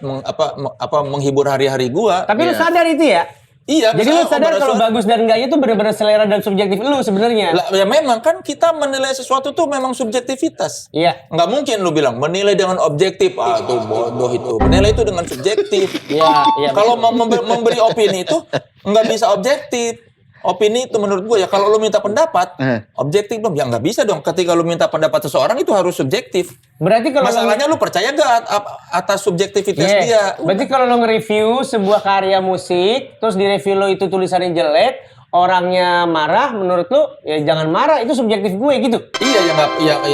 menghibur hari-hari gua. Tapi lu sadar itu ya? Iya. Jadi lu misalnya sadar Bara kalau Suara- bagus dan enggaknya itu benar-benar selera dan subjektif lu sebenarnya. Lah, ya memang kan kita menilai sesuatu tuh memang subjektivitas. Iya. Nggak mungkin lu bilang menilai dengan objektif. Itu bodoh itu. Menilai itu dengan subjektif. Iya. Kalau mau memberi opini itu nggak bisa objektif. Opini itu menurut gue ya kalau lu minta pendapat objektif dong. Ya nggak bisa dong. Ketika lu minta pendapat seseorang itu harus subjektif. Berarti kalau Masalahnya lu percaya gak atas subjektivitas Iya. dia? Berarti kalau lo nge-review sebuah karya musik, terus di review lo itu tulisannya jelek, orangnya marah, menurut lo ya jangan marah, itu subjektif gue gitu. Iya ya nggak.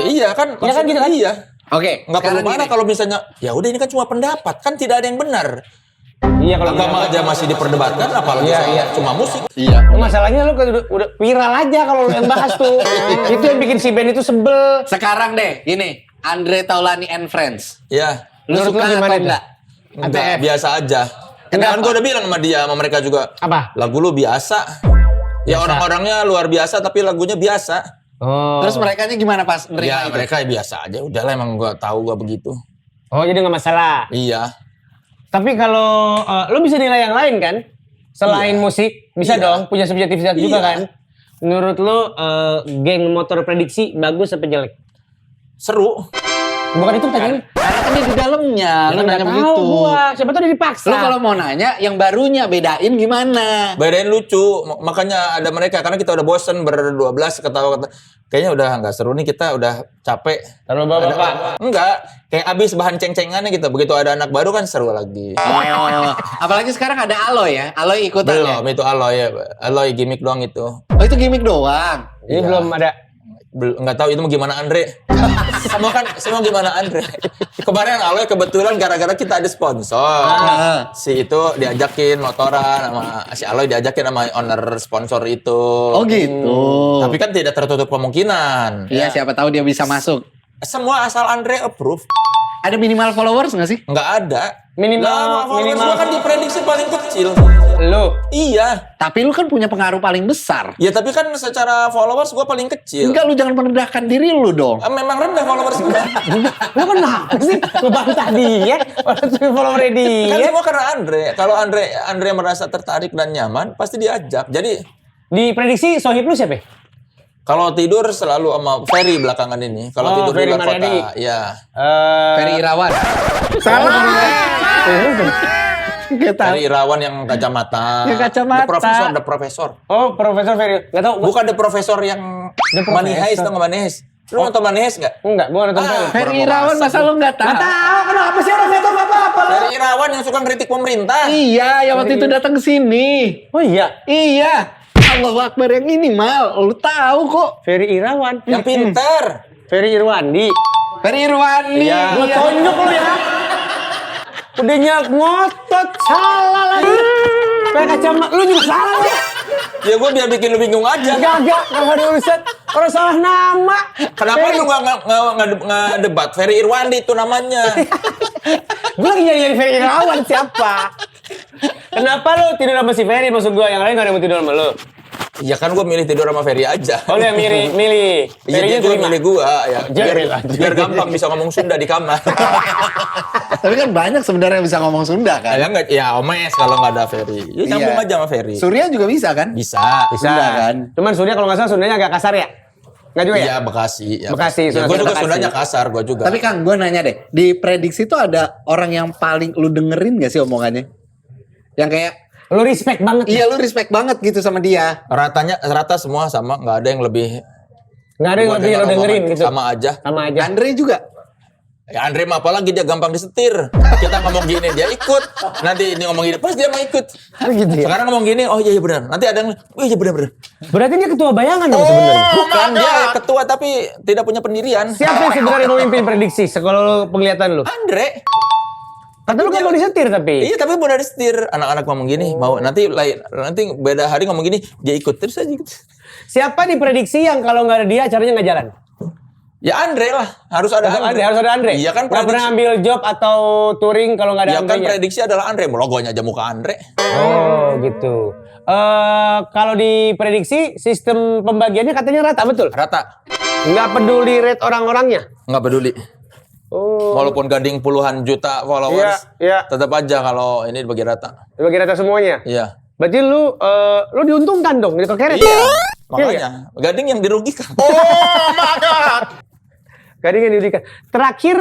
Iya kan. Iya kan gitu kan? Iya. Oke, Nggak perlu sekarang marah gini. kalau misalnya ya udah ini kan cuma pendapat kan tidak ada yang benar. Iya kalau Agama aja masih diperdebatkan apalagi Iya, soal iya. cuma musik. Iya. masalahnya lo udah viral aja kalau lo yang bahas tuh. Itu yang bikin si Ben itu sebel. Sekarang deh, gini, Andre Taulani and Friends. Ya. Lu Menurut suka lu gimana atau itu? enggak? Enggak, ATF. biasa aja. Kan gue udah bilang sama dia, sama mereka juga. Apa? Lagu lu biasa. Ya orang-orangnya luar biasa tapi lagunya biasa. Oh. Terus merekanya gimana pas nerima Ya itu? mereka biasa aja. Udahlah emang gue tahu gue begitu. Oh jadi nggak masalah. Iya. Tapi kalau lo bisa nilai yang lain kan? Selain Iya. musik, bisa Iya. dong punya subjektivitas juga Iya. kan? Menurut lo geng motor prediksi bagus apa jelek? Seru. Bukan itu pertanyaan. Karena kan dia di dalamnya, lu nanya Nggak begitu. tahu gua. Siapa tahu dia dipaksa. Lu kalau mau nanya yang barunya bedain gimana? Bedain lucu. Makanya ada mereka. Karena kita udah bosen ber-12 ketawa-ketawa. Kayaknya udah nggak seru nih. Kita udah capek. Taruh bapak-bapak. Enggak. Kayak abis bahan ceng-cengannya gitu. Begitu ada anak baru kan seru lagi. Oh, apalagi sekarang ada Aloy ya. Aloy ikutan ya. Belum, itu Aloy ya. Aloy gimmick doang itu. Oh itu gimmick doang. Ini Iya. belum ada. Nggak tahu itu mau gimana Andre. semua gimana Andre. Kemarin Aloy kebetulan gara-gara kita ada sponsor. Si itu diajakin motoran sama si Aloy diajakin sama owner sponsor itu. Oh gitu. Tapi kan tidak tertutup kemungkinan. Iya siapa tahu dia bisa masuk. Semua asal Andre approve. Ada minimal followers nggak sih? Nggak ada. Minimal- followers minimal. gua kan diprediksi paling kecil. Lo. Iya. Tapi lu kan punya pengaruh paling besar. Ya tapi kan secara followers gua paling kecil. Enggak, lu jangan merendahkan diri lu dong. Memang rendah followers gua. Lo kenapa sih? Lo bantah dia. Orang tuh followernya dia. Kan semua karena Andre. Kalau Andre merasa tertarik dan nyaman, pasti diajak. Jadi Diprediksi Sohib lu siapa? kalau tidur selalu sama Ferry belakangan ini. Kalau Oh, tidur Ferry di luar Maryadi. kota, ya. Ferry Irawan. Salah. Kita. Ferry Irawan yang kacamata. Yang kacamata. The Professor. Oh, Profesor Ferry. Nggak tahu. Bukan The Professor yang The Money Professor. Heist, tau nggak Money Heist? Lu nonton Money Heist nggak? Enggak, gua nonton film. Ferry Kurang Irawan wawasan. masa lu nggak tahu? Tahu kenapa sih orang nggak tahu apa-apa lo? Ferry Irawan yang suka ngeritik pemerintah. Iya, yang waktu itu datang ke sini. Oh iya, Iya. Allahu Akbar yang ini mal, lu tahu kok. Ferry Irawan. Yang pinter. Ferry Irwandi. Ferry Irwani. Iya. Gua tonjok lu ya. Udahnya ngotot, salah lagi. Pakai kacamata, lu juga salah ya. Ya gue biar bikin lu bingung aja. Gagak, nggak ada urusan. Orang salah nama. Kenapa lu nggak debat? Ferry Irwandi itu namanya. Gue lagi nyari Ferry Irawan siapa? Kenapa lu tidur sama si Ferry? Maksud gue yang lain gak ada yang mau tidur sama lu. Ya kan gue milih tidur sama Ferry aja. Oh lu yang milih. Iya, Ferry-nya dia juga terima. milih gua ya. Jeril aja. Biar gampang bisa ngomong Sunda di kamar. Tapi kan banyak sebenarnya yang bisa ngomong Sunda kan. Ya enggak, ya Omes kalau nggak ada Ferry. Ya sambung Iya. aja sama Ferry. Surya juga bisa kan? Bisa. Sunda kan? Cuman Surya kalau nggak salah Sundanya agak kasar ya? Nggak juga ya? Iya, Bekasi. Ya, Bekasi, Ya, Sunda gue juga Bekasi. Sundanya kasar, gue juga. Tapi Kang, gue nanya deh, di prediksi itu ada orang yang paling lu dengerin gak sih omongannya? Yang kayak, Lu respect banget. iya lu respect banget gitu sama dia. rata semua sama, nggak ada yang lebih. Nggak ada yang gua lebih dengar lo dengerin omongan gitu. Sama aja. Sama aja. Andre juga. Ya Andre mah apalagi dia gampang disetir. Kita ngomong gini dia ikut. Nanti ini ngomong gini pas dia mau ikut. gitu ya? Sekarang ngomong gini, oh iya benar. Nanti ada yang, oh iya benar. Berarti dia ketua bayangan dong sebenarnya. Bukan dia ketua tapi tidak punya pendirian. Siapa yang sebenarnya memimpin prediksi sekolah lu penglihatan lu? Andre. Kata lu kan mau disetir tapi. Iya, tapi benar disetir. Anak-anak ngomong gini, mau nanti beda hari ngomong gini, dia ikut terus aja. Siapa diprediksi yang kalau nggak ada dia acaranya nggak jalan? Ya Andre lah, harus ada Andre. Harus ada Andre. Iya kan Nggak pernah ambil job atau touring kalau nggak ada Ya kan Andre-nya? prediksi adalah Andre, logonya aja muka Andre. Oh gitu. Kalau diprediksi sistem pembagiannya katanya rata, betul? Rata, Nggak peduli rate orang-orangnya. nggak peduli. Oh. Walaupun gading puluhan juta followers, Iya. tetap aja kalau ini dibagi rata. Dibagi rata semuanya. Iya. Berarti lu diuntungkan dong di kekeret. Iya. Makanya gading yang dirugikan. Gading yang diuntungkan. Terakhir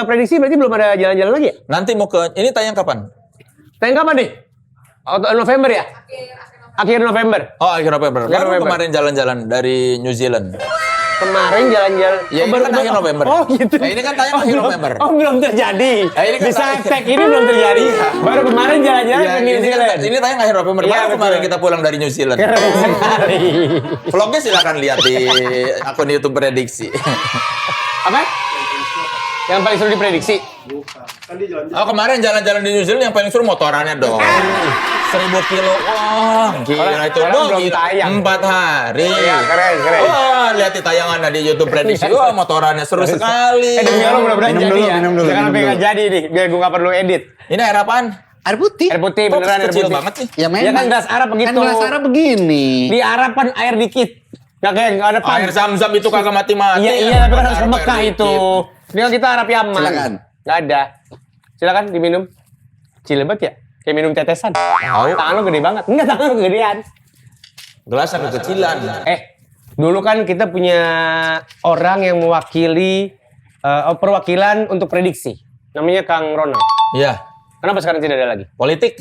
prediksi berarti belum ada jalan-jalan lagi ya? Nanti mau ke ini tayang kapan? Tayang kapan nih? November ya? Akhir November. Oh, akhir November. Akhir Baru November. kemarin jalan-jalan dari New Zealand. Kemarin jalan-jalan. Ya, ini kan akhir November. Oh gitu. Ya, ini kan tayang akhir November. Oh belum terjadi. Ini kan Bisa tayang. tag ini belum terjadi. Baru kemarin jalan-jalan Ya, ke New ini Zealand. ini tayang akhir November. Iya, Baru betul. kemarin kita pulang dari New Zealand. Keren sekali. Vlognya silakan lihat di akun YouTube prediksi. Apa? Yang paling seru diprediksi. Oh, kemarin jalan-jalan di New Zealand yang paling seru motorannya dong. 1000 kilo. Wah, gila itu orang dong. belum tayang. 4 hari. Iya, keren. Wah, lihat di tayangan di YouTube prediksi. Wah, motorannya seru sekali. Demi Allah mudah-mudahan Minum jadi dulu, ya. minum dulu, Jangan minum sampai dulu. nggak jadi nih, biar gue nggak perlu edit. Ini air apaan? Air putih. Air putih Kok beneran air kecil putih. banget sih? Ya memang. Ya kan gelas Arab begitu. Kan gelas Arab begini. Di Arab kan air dikit. Nggak kayak nggak ada pan. Air zam-zam itu kagak mati-mati. Iya, tapi kan harus ke Air Mekah dikit. itu. Ini kan kita Arab Yaman. Silakan. Nggak ada. Silakan diminum. Cilebet ya? Kayak minum tetesan. Tangan lo gede banget. Enggak, tangan lo kegedean. Gelasnya kekecilan. Dulu kan kita punya orang yang mewakili perwakilan untuk prediksi. Namanya Kang Ronald. Iya. Kenapa sekarang tidak ada lagi? Politik.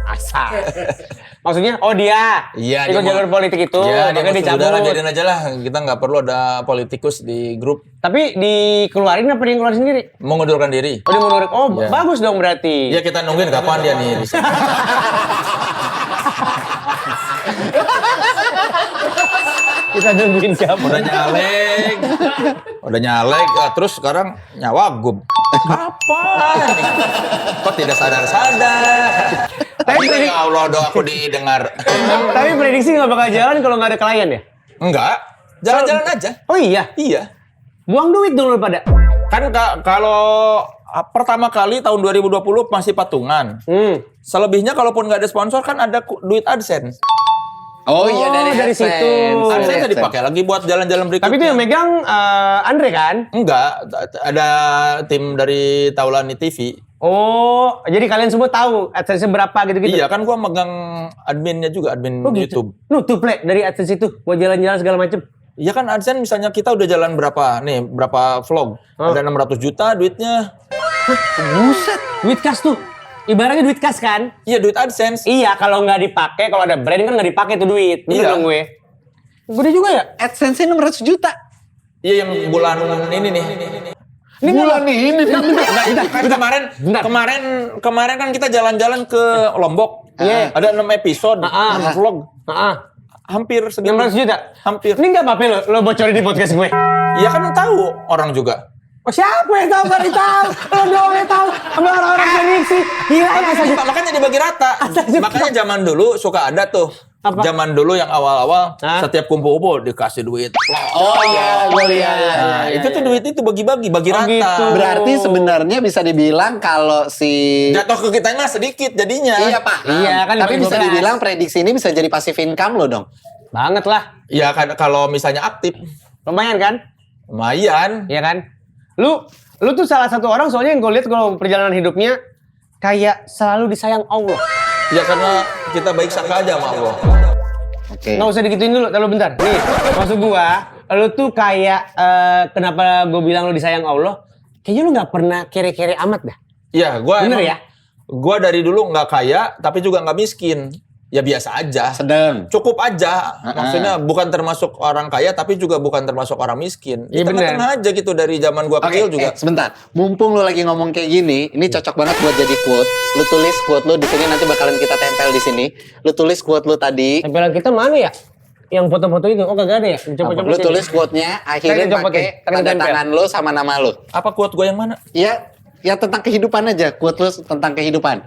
Asal. Maksudnya, oh dia Iya, ikut dia mau- jalur politik itu, Iya, dia makanya dicabut. udahlah biarin aja lah. Kita nggak perlu ada politikus di grup. Tapi dikeluarin apa dia keluar sendiri? Mengundurkan diri. Oh dia mundur. Oh Iya. bagus dong berarti. Iya, kita nungguin kapan dia nih. Kita nungguin siapa? Udah nyalek, terus sekarang nyawagub. Apa? Kok tidak sadar-sadar? Tapi Ya Allah, doaku didengar. Tapi prediksi nggak bakal jalan kalau nggak ada klien ya? Enggak, jalan-jalan aja. Oh iya, Iya. buang duit dulu pada. Kan kalau pertama kali tahun 2020 masih patungan. Selebihnya kalaupun nggak ada sponsor kan ada duit AdSense. Oh iya dari dari situ. AdSense. Dari AdSense AdSense. dipakai lagi buat jalan-jalan berikutnya. Tapi itu yang megang Andre kan? Enggak, ada tim dari Taulani TV. Oh, jadi kalian semua tahu AdSense berapa gitu-gitu? Iya kan gua megang adminnya juga, admin Oh gitu. YouTube. Nutup le dari AdSense itu buat jalan-jalan segala macem. Iya kan AdSense misalnya kita udah jalan berapa vlog. Ada 600 juta duitnya. Buset, duit kas tuh. Ibaratnya duit kas kan? Iya duit AdSense. Iya, kalau nggak dipakai, kalau ada brand kan nggak dipakai tuh duit. Bener Iya. dong gue. Gede juga ya? AdSense 600 juta. Iya yang bulan ini nih. Ini Bulan ini. Kan kemarin kan kita jalan-jalan ke Lombok. Iya. Ada 6 episode vlog. Hampir segitu. 600 juta? Hampir. Ini nggak apa-apa lo bocorin di podcast gue. Iya kan tahu orang juga. Oh, siapa yang tahu? Gak tahu. Lo doang yang tahu. Sama orang-orang prediksi. Gila ya saja. Makanya dibagi rata. Makanya zaman dulu suka ada tuh. Apa? Zaman dulu yang awal-awal Hah? setiap kumpul-kumpul dikasih duit. Oh iya, gue lihat. Nah, itu tuh duit itu bagi-bagi, bagi Oh, rata. gitu. Berarti sebenarnya bisa dibilang kalau si Jatuh ke kita mah sedikit jadinya. Iya Pak. Iya, kan Tapi bisa 12. dibilang prediksi ini bisa jadi passive income lo dong. Banget lah. Ya kan kalau misalnya aktif, Lumayan kan? lumayan. Iya kan? Lu tuh salah satu orang soalnya yang gue lihat kalau perjalanan hidupnya kayak selalu disayang Allah. Ya karena kita baik sangka aja sama Allah. Oke. Nggak usah digituin dulu, terlalu bentar. Nih, maksud gua, lu tuh kayak kenapa gue bilang lu disayang Allah? Kayaknya lu nggak pernah kere-kere amat dah. Iya, gua Bener emang- ya? Gua dari dulu nggak kaya, tapi juga nggak miskin. Ya biasa aja. Sedang. Cukup aja. Maksudnya bukan termasuk orang kaya, tapi juga bukan termasuk orang miskin. Iya, Di tengah-tengah aja gitu dari zaman gua kecil juga. Sebentar. Mumpung lu lagi ngomong kayak gini, ini cocok banget buat jadi quote. Lu tulis quote lu di sini, nanti bakalan kita tempel di sini. Lu tulis quote lu tadi. Tempelan kita mana ya? Yang foto-foto itu, oh kagak ada ya? Coba-coba Lu sini. tulis quote-nya, akhirin Saya coba pakai pakai, tanda tempel. tangan lu sama nama lu. Apa quote gua yang mana? Iya, Ya tentang kehidupan aja, quote lu tentang kehidupan.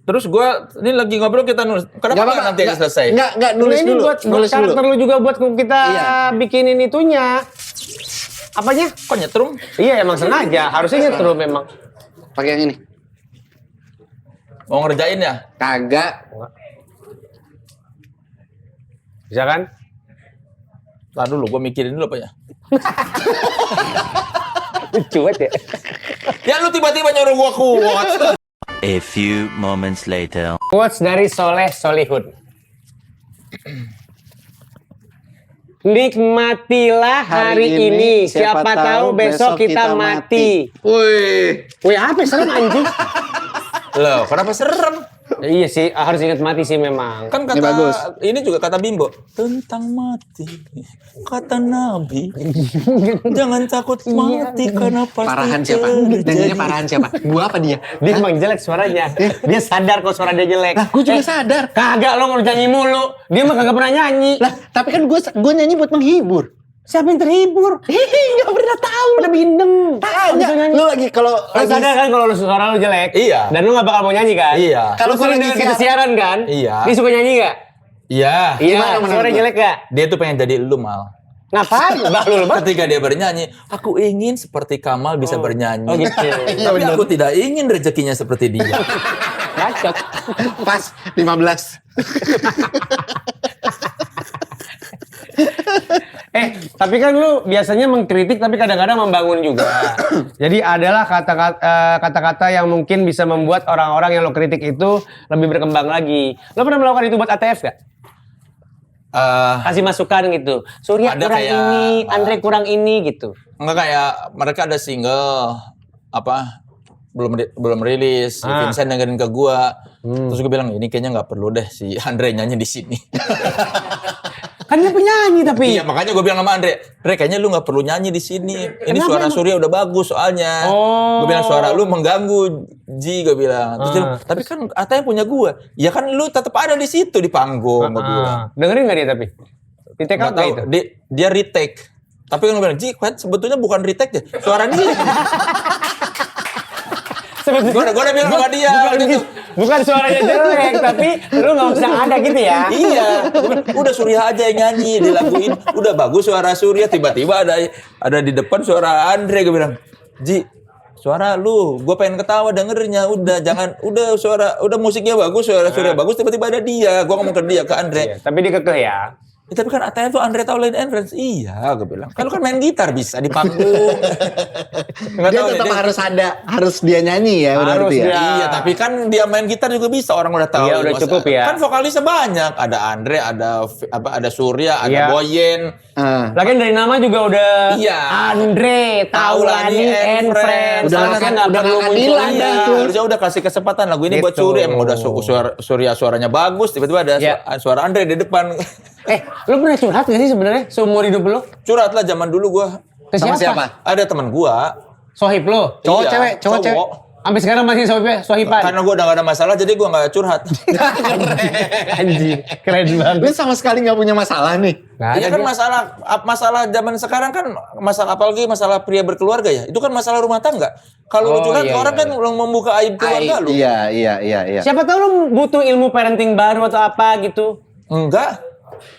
Terus gue ini lagi ngobrol kita nulis. Kenapa nggak nanti aja selesai? Enggak, nulis ini dulu. buat Nulis dulu. karakter lu juga buat kita Iya. bikinin itunya. Apanya? Kok nyetrum? Iya emang sengaja, harusnya nyetrum memang. Pakai yang ini. Mau ngerjain ya? Kagak. Bisa kan? Ntar dulu, gue mikirin dulu apa ya. Lucu banget ya. Ya lu tiba-tiba nyuruh gue kuat. A few moments later. Quotes dari Soleh Solihun. Nikmatilah hari ini, siapa tahu besok kita mati. Wih. Wih apa serem anjing? Loh, kenapa serem? Iya sih, harus ingat mati sih memang. Kan kata Ini bagus. ini juga kata Bimbo tentang mati. Kata Nabi, jangan takut mati karena pasti Parahan siapa? terjadi. Nyanyinya parahan siapa? Gua apa dia? Dia emang jelek suaranya. Dia sadar kalau suara dia jelek. Lah, gua juga sadar. Kagak lo kalau nyanyi mulu. Dia mah kagak pernah nyanyi. Lah, tapi kan gua nyanyi buat menghibur. Siapa yang terhibur? Enggak pernah tahu. Udah bindeng. Tanya, lu lagi kalau Lo lagi sadar kan kalau suara lo jelek? Iya. Dan lo gak bakal mau nyanyi kan? Iya. Kalau Kalau sering lagi denger kita siaran kan? Iya. Dia suka nyanyi gak? Iya. Iya. Gimana menurut Suara lo? jelek gak? Dia tuh pengen jadi lu mal. Ngapain? Bahlul banget. Ketika dia bernyanyi, aku ingin seperti Kamal bisa bernyanyi. Oh gitu. Tapi aku tidak ingin rezekinya seperti dia. Bacot. pas 15. Tapi kan lu biasanya mengkritik tapi kadang-kadang membangun juga. Jadi adalah kata-kata yang mungkin bisa membuat orang-orang yang lo kritik itu lebih berkembang lagi. Lo pernah melakukan itu buat ATF gak? Kasih masukan gitu. Surya Ada kurang kayak, ini, Andre kurang ini gitu. Enggak kayak mereka ada single apa belum rilis, si Vincent dengerin ke gua. Terus gua bilang ini kayaknya nggak perlu deh si Andre nyanyi di sini. Kan dia penyanyi tapi. Iya makanya gua bilang sama Andre kayaknya lu nggak perlu nyanyi di sini. Ini suara Surya udah bagus soalnya. Oh. Gua bilang suara lu mengganggu Ji gua bilang. Terus dia bilang, tapi kan Atanya punya gua. Ya kan lu tetap ada di situ di panggung gua bilang. Dengerin gak dia tapi? Di take out Nggak tahu, gak itu? dia retake. Tapi kan gua bilang Ji sebetulnya bukan retake deh. Suara dia. Gue udah bilang sama dia gitu. Bukan suaranya jelek, tapi lu gak usah ada gitu ya. Iya, udah Surya aja yang nyanyi, dilaguin. Udah bagus suara Surya, tiba-tiba ada di depan suara Andre. Gue bilang, Ji, suara lu, gue pengen ketawa dengernya. Udah musiknya bagus, suara Surya bagus. Tiba-tiba ada dia, gue ngomong ke dia, ke Andre. Iya, tapi dia kekeh ya. Ya, tapi kan ATM tuh Andre Taulin and Friends. Iya, gue bilang. Kalau kan main gitar bisa di panggung. Nggak Dia tahu deh, tetap dia- harus dia nyanyi ya Harus berarti ya. dia. Iya, tapi kan dia main gitar juga bisa, orang udah tahu. Iya, udah Mas. cukup ya. Kan vokalisnya banyak, ada Andre, ada Surya, ada Iya. Boyen. Lagian dari nama juga udah Iya. Andre Taulani and Friends. Udah Harusnya nggak- nggak udah perlu nggak muncul adilan Anda. dah itu. Harusnya udah kasih kesempatan lagu ini buat Gitu. Surya. Emang udah suaranya bagus, tiba-tiba ada Iya. suara Andre di depan. Lu pernah curhat gak sih sebenarnya seumur hidup lu? Curhat lah zaman dulu gua. Ke Sama siapa? Ada teman gua. Sohib lu? Cowok Iya, cewek, cowok cewek. Sampai sekarang masih sohiban? Karena gua udah gak ada masalah, jadi gua gak curhat. Anjing, keren banget. Lu sama sekali nggak punya masalah nih. Iya kan masalah zaman sekarang kan masalah apalagi masalah pria berkeluarga ya. Itu kan masalah rumah tangga. Kalau lu curhat iya, orang iya, kan membuka aib keluarga lu. Iya. Siapa tahu lu butuh ilmu parenting baru atau apa gitu. Enggak.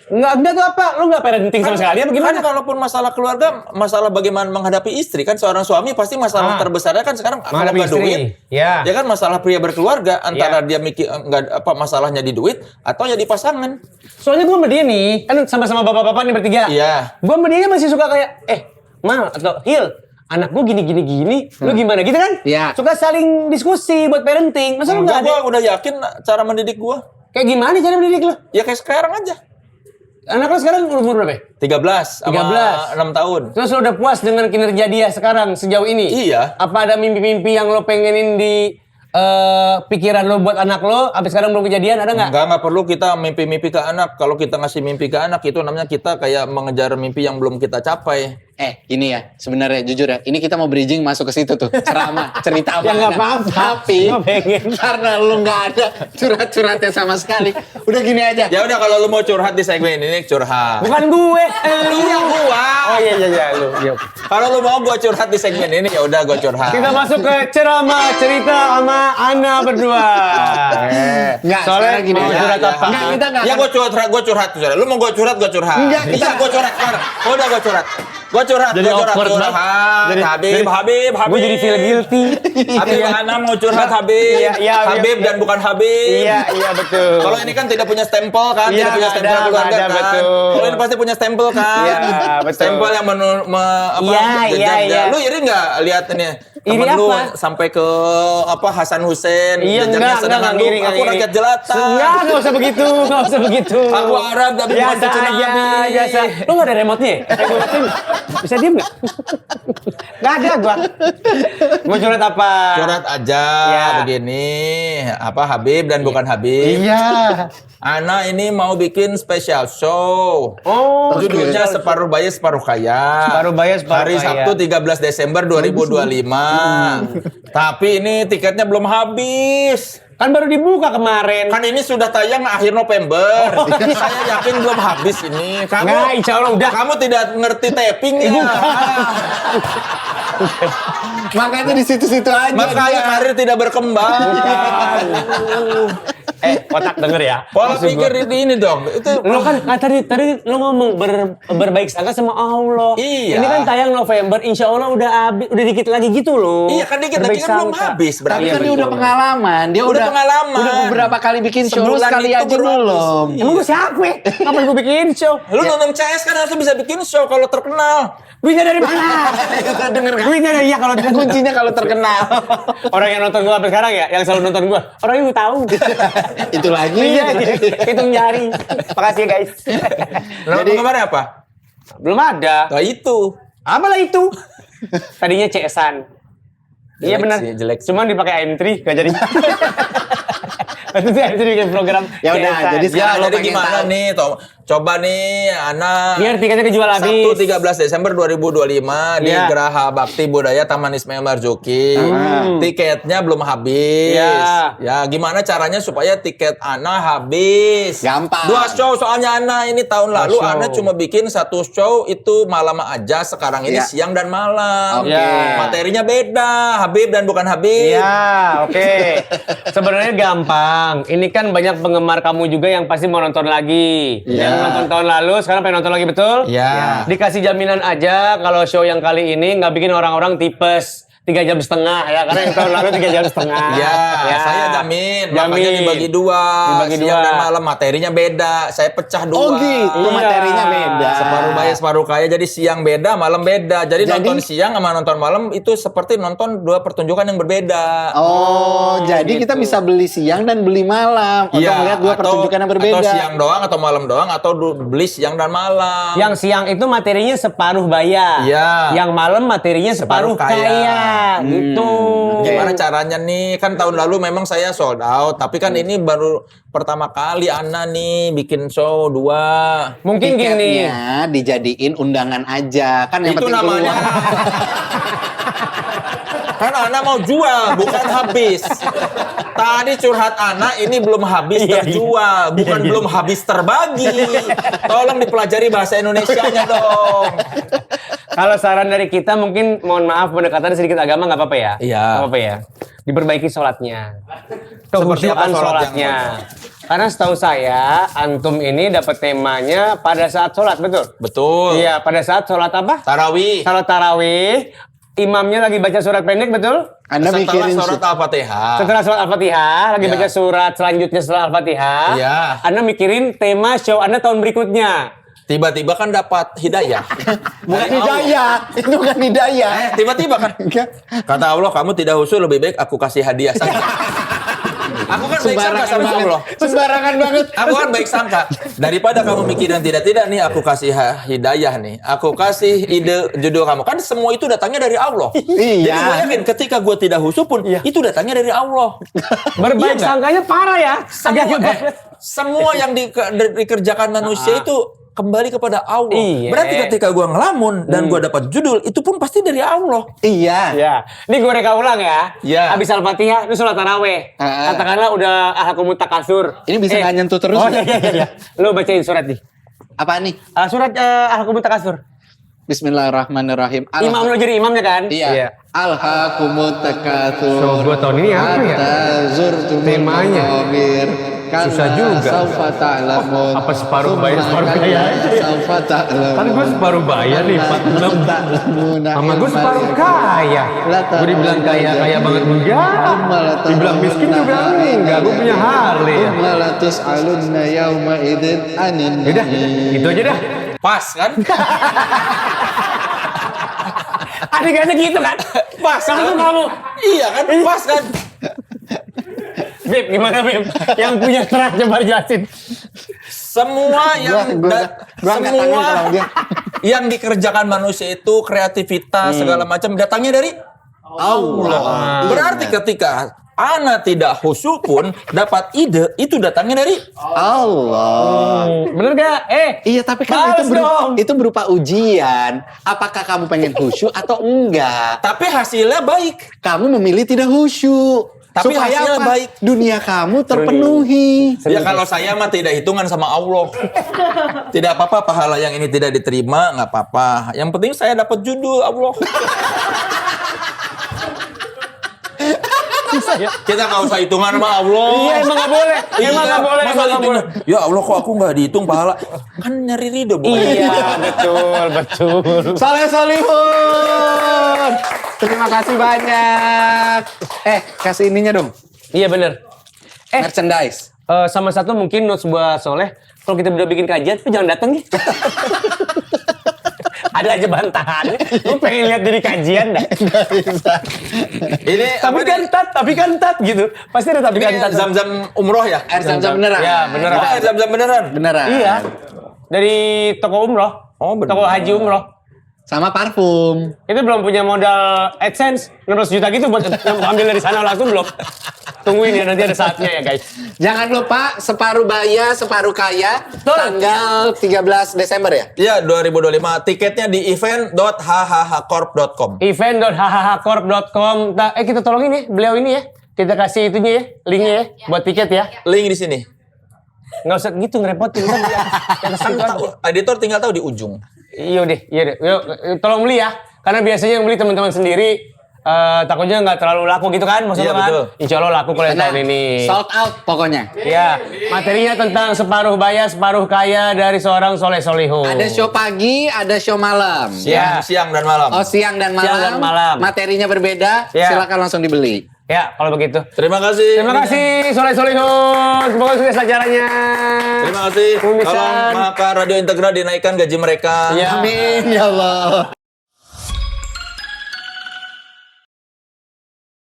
Enggak tuh apa? Lu enggak parenting sama sekali apa gimana? Kan kalaupun masalah keluarga, masalah bagaimana menghadapi istri kan seorang suami pasti masalah terbesarnya kan sekarang kalau Menghadapi nggak istri. duit, Ya. ya kan masalah pria berkeluarga antara dia mikir nggak apa masalahnya di duit atau ya di pasangan. Soalnya gue sama dia nih, kan sama-sama bapak-bapak nih bertiga. Iya. Gue sama dia masih suka kayak, Mal atau Hil, anak gue gini, lu gimana gitu kan? Iya. Suka saling diskusi buat parenting. Masa lu Enggak, nggak ada? gua udah yakin cara mendidik gua. Kayak gimana cara mendidik lu? Ya kayak sekarang aja. Anak lu sekarang umur berapa? 13 sama 13. 6 tahun. Terus lu udah puas dengan kinerja dia sekarang sejauh ini? Iya. Apa ada mimpi-mimpi yang lo pengenin di pikiran lo buat anak lo? Sampai sekarang belum kejadian, ada nggak? Enggak perlu kita mimpi-mimpi ke anak. Kalau kita ngasih mimpi ke anak itu namanya kita kayak mengejar mimpi yang belum kita capai. Gini ya, sebenarnya jujur ya, ini kita mau bridging masuk ke situ tuh, ceramah, cerita apa. Ya nggak apa-apa. Tapi Gua pengen. karena lu nggak ada curhat-curhatnya sama sekali, udah gini aja. Ya udah kalau lu mau curhat di segmen ini curhat. Bukan gue. Iya gua. Oh iya lu. Iya. Kalau lu mau gua curhat di segmen ini ya udah gua curhat. Kita masuk ke ceramah cerita sama Ana berdua. Nggak, Soalnya sekarang gini mau ya. curhat apa? Nggak, kita nggak Ya akan- gua curhat. Lu mau gua curhat. Enggak, kita- Iya gua curhat sekarang. Udah gua curhat. Jadi awkward banget. Habib. Gue jadi feel guilty. Habib Ana mau curhat Habib. Iya, Habib dan bukan Habib. Iya betul. Kalau ini kan tidak punya stempel kan, Iya, tidak punya nggak stempel ada, keluarga nggak ada, kan. betul. Kalau ini pasti punya stempel kan. Iya, betul. Stempel yang Iya. Lu iri nggak lihat ini? Iri Temen lu apa? sampai ke Hasan Hussein. Iya jejaknya sedangkan lu, ngiri. aku rakyat jelata. Nggak usah begitu. Aku Arab tapi bukan biasa cucu aja, Nabi. biasa. Lu nggak ada remote-nya? Bisa diem nggak? Nggak ada gua. Mau curhat apa? Curhat aja Ya. begini. Apa Habib dan bukan Habib. Iya. Ana ini mau bikin special show. Oh, Judulnya Separuh Bayi Separuh Kaya. Separuh Bayi, Separuh Hari Kaya. Sabtu 13 Desember 2025. Tapi ini tiketnya belum habis. kan baru dibuka kemarin. Kan ini sudah tayang akhir November. Saya yakin belum habis ini. Kamu, Nggak, insya Allah udah. Kamu tidak ngerti tapping ya? Makanya di situ-situ aja. Makanya dia. karir tidak berkembang. Otak denger ya. Pola Maksud pikir gua. ini dong. Itu Lo kan tadi lo ngomong berbaik sangka sama Allah. Iya. Ini kan tayang November, insya Allah udah dikit lagi gitu loh. Iya kan dikit Berbaik lagi kan belum sangka. habis berarti. Tapi kan dia betul. udah pengalaman. Dia Udah pengalaman. Udah beberapa kali bikin show. Lu Sebulan sekali itu aja baru habis. belum. Emang gue siapa? Kapan gue bikin show? Lu nonton CS kan harusnya bisa bikin show kalau terkenal. Duitnya dari mana? Denger kan? Duitnya dari ya kalau Kuncinya kalau terkenal. orang yang nonton gue sampai sekarang ya, yang selalu nonton gue, orangnya gue tahu. Itu lagi. Iya, hitung jari. Makasih ya guys. Jadi kemarin apa? Belum ada. Nah itu. Apalah itu? Tadinya CS-an. Iya Jelek benar. sih, jelek. Cuman dipakai AM3 gak jadi. Itu sih AM3 bikin program. Ya udah, CS-an. jadi Ya sekarang lo jadi pengen gimana tahu. nih? Coba nih Ana. Biar tiketnya kejual habis. Sabtu 13 Desember 2025 di Iya. Geraha Bakti Budaya Taman Ismail Marzuki. Tiketnya belum habis. Iya. Ya gimana caranya supaya tiket Ana habis? Gampang. 2 show soalnya Ana ini tahun lalu show. Ana cuma bikin 1 show itu malam aja. Sekarang ini Iya. siang dan malam. Oke. Iya. Materinya beda. Habib dan bukan Habib. Iya, oke. Sebenarnya gampang. Ini kan banyak penggemar kamu juga yang pasti mau nonton lagi. Iya. Yang nonton tahun lalu, sekarang pengen nonton lagi, betul? Iya. Dikasih jaminan aja kalau show yang kali ini nggak bikin orang-orang tipes. 3,5 jam ya, karena yang tahun lalu 3,5 jam. Ya, saya jamin. Makanya dibagi 2. Dibagi siang 2. dan malam materinya beda. Saya pecah 2. Oh gitu, Iya. materinya beda. Separuh bayar, separuh kaya. Jadi siang beda, malam beda. Jadi nonton siang sama nonton malam itu seperti nonton 2 pertunjukan yang berbeda. Oh, jadi kita bisa beli siang dan beli malam. Untuk melihat dua pertunjukan yang berbeda. Atau siang doang, atau malam doang, atau beli siang dan malam. Yang siang itu materinya separuh bayar. Iya. Yang malam materinya separuh Separuh kaya. kaya. Gitu. Gimana caranya nih? Kan tahun lalu memang saya sold out, tapi kan ini baru pertama kali Ana nih bikin show 2. Mungkin gini. Tiketnya dijadiin undangan aja. Kan yang Itu penting namanya. Kan Ana mau jual, bukan habis. Tadi curhat Ana ini belum habis Iya, terjual, bukan belum habis terbagi. Tolong dipelajari bahasa Indonesianya dong. Kalau saran dari kita mungkin mohon maaf pendekatan sedikit agama nggak apa-apa ya? Iya. Nggak apa-apa ya. Diperbaiki sholatnya. Seperti apa Kehusuan sholat sholatnya. Karena setahu saya antum ini dapat temanya pada saat sholat, betul? Betul. Iya, pada saat sholat apa? Tarawih. Sholat tarawih. Imamnya lagi baca surat pendek, betul? Anda Setelah mikirin surat Al-Fatihah. Setelah sholat Al-Fatihah, lagi Iya. baca surat selanjutnya setelah Al-Fatihah. Iya. Anda mikirin tema show Anda tahun berikutnya. Tiba-tiba kan dapat hidayah. bukan Dari Allah. hidayah. Itu bukan hidayah. Tiba-tiba kan. Kata Allah, kamu tidak husu, lebih baik aku kasih hadiah saja. Aku kan baik sangka Sembarangan sama banget. Allah. Sembarangan banget. Aku kan baik sangka. Daripada kamu mikirin tidak-tidak nih, aku kasih hidayah nih. Aku kasih ide judul kamu. Kan semua itu datangnya dari Allah. Iya. Jadi gue yakin ketika gue tidak husu pun, itu datangnya dari Allah. Berbaik Iya nggak? sangkanya parah ya. Semua, semua yang dikerjakan manusia itu kembali kepada Allah. Iya. Berarti ketika gue ngelamun dan gue dapat judul, itu pun pasti dari Allah. Iya. Ya, ini gue reka ulang ya. Ya. Habis Al-Fatihah, itu sholat taraweh. Ah. Katakanlah udah alhaqumut takasur. Ini bisa nggak nyentuh terus? Oh iya. Lo bacain surat nih. Apa nih? Surat alhaqumut takasur. Bismillahirrahmanirrahim. Imam lo jadi imamnya kan? Iya. Alhaqumut takatsur. So, gua tahun ini apa ya? Hatta zurtumul Temanya. maqabir. Susah juga. Saufa ta'lamun. Apa separuh bayar, separuh kaya aja? Saufa ta'lamun. Kan gue separuh bayar nih, 46. Sama gue separuh kaya. Gue dibilang kaya banget enggak. Dibilang miskin juga enggak. Gue punya Harley. Malatus alunna yauma idzin anin. Udah, itu aja dah. Pas kan? Adegannya gitu kan? Pas kan kamu. Iya kan? Pas kan? Beb, gimana Beb? Yang punya terah coba jelasin. Semua yang Gua angkat tangan kalau dia. yang dikerjakan manusia itu kreativitas segala macam datangnya dari Allah. Berarti ketika ana tidak khusyuk pun dapat ide itu datangnya dari Allah. Bener gak? Iya, tapi kan Balas dong. itu berupa ujian. Apakah kamu pengen khusyuk atau enggak? tapi hasilnya baik. Kamu memilih tidak khusyuk. Tapi Supaya hasilnya apa? baik. Dunia kamu terpenuhi. Ya kalau saya mah tidak hitungan sama Allah. Tidak apa-apa pahala yang ini tidak diterima, nggak apa-apa. Yang penting saya dapat judul Allah. Kita nggak usah hitungan sama Allah. Iya, emang nggak boleh. Emang nggak boleh. Masa Emang nggak dihitung, boleh. ya Allah kok aku nggak dihitung pahala? Kan nyari ridho bukan? Iya, betul. Saleh Solihun. Terima kasih banyak. Kasih ininya dong. Iya bener. Merchandise. Sama satu mungkin notes buat Soleh. Kalau kita udah bikin kajian, tapi jangan datang nih. Ada aja bantahannya. Lu pengen lihat dari kajian dah. Ini Tapi kan tat gitu. Pasti ada tapi kan ini tat. zam-zam umroh ya? Air zam-zam beneran. Ya, beneran. Oh, air zam-zam beneran. Beneran. Iya. Dari toko umroh. Oh, bener. Toko haji umroh. Sama parfum. Itu belum punya modal AdSense 16 juta gitu buat ambil dari sana langsung belum. Tungguin ya, nanti ada saatnya ya guys. Jangan lupa separuh baya, separuh kaya. Betul. Tanggal 13 Desember ya? Iya, 2025. Tiketnya di event.hhhcorp.com. Event.hhhcorp.com. Kita tolongin ya, beliau ini ya. Kita kasih itunya ya, linknya ya, buat tiket ya. Link di sini. Nggak usah gitu ngerepotin. Kan di atas Kan itu aja. editor tinggal tahu di ujung. Iya deh. Yuk, tolong beli ya. Karena biasanya yang beli teman-teman sendiri. Takutnya nggak terlalu laku gitu kan, maksudnya Iya, kan? betul. Insya Allah laku kalau yang tahun ini. Sold out pokoknya. Ya, materinya tentang separuh baya, separuh kaya dari seorang Soleh Solihun. Ada show pagi, ada show malam. Siang dan malam. Oh, siang dan malam. Siang dan malam. Materinya berbeda, Ya. silakan langsung dibeli. Ya, kalau begitu. Terima kasih. Terima kasih Soleh Solihun. Semoga sukses acaranya. Terima kasih. Pemirsa. Tolong maka Radio Integra dinaikkan gaji mereka. Ya. Amin ya Allah.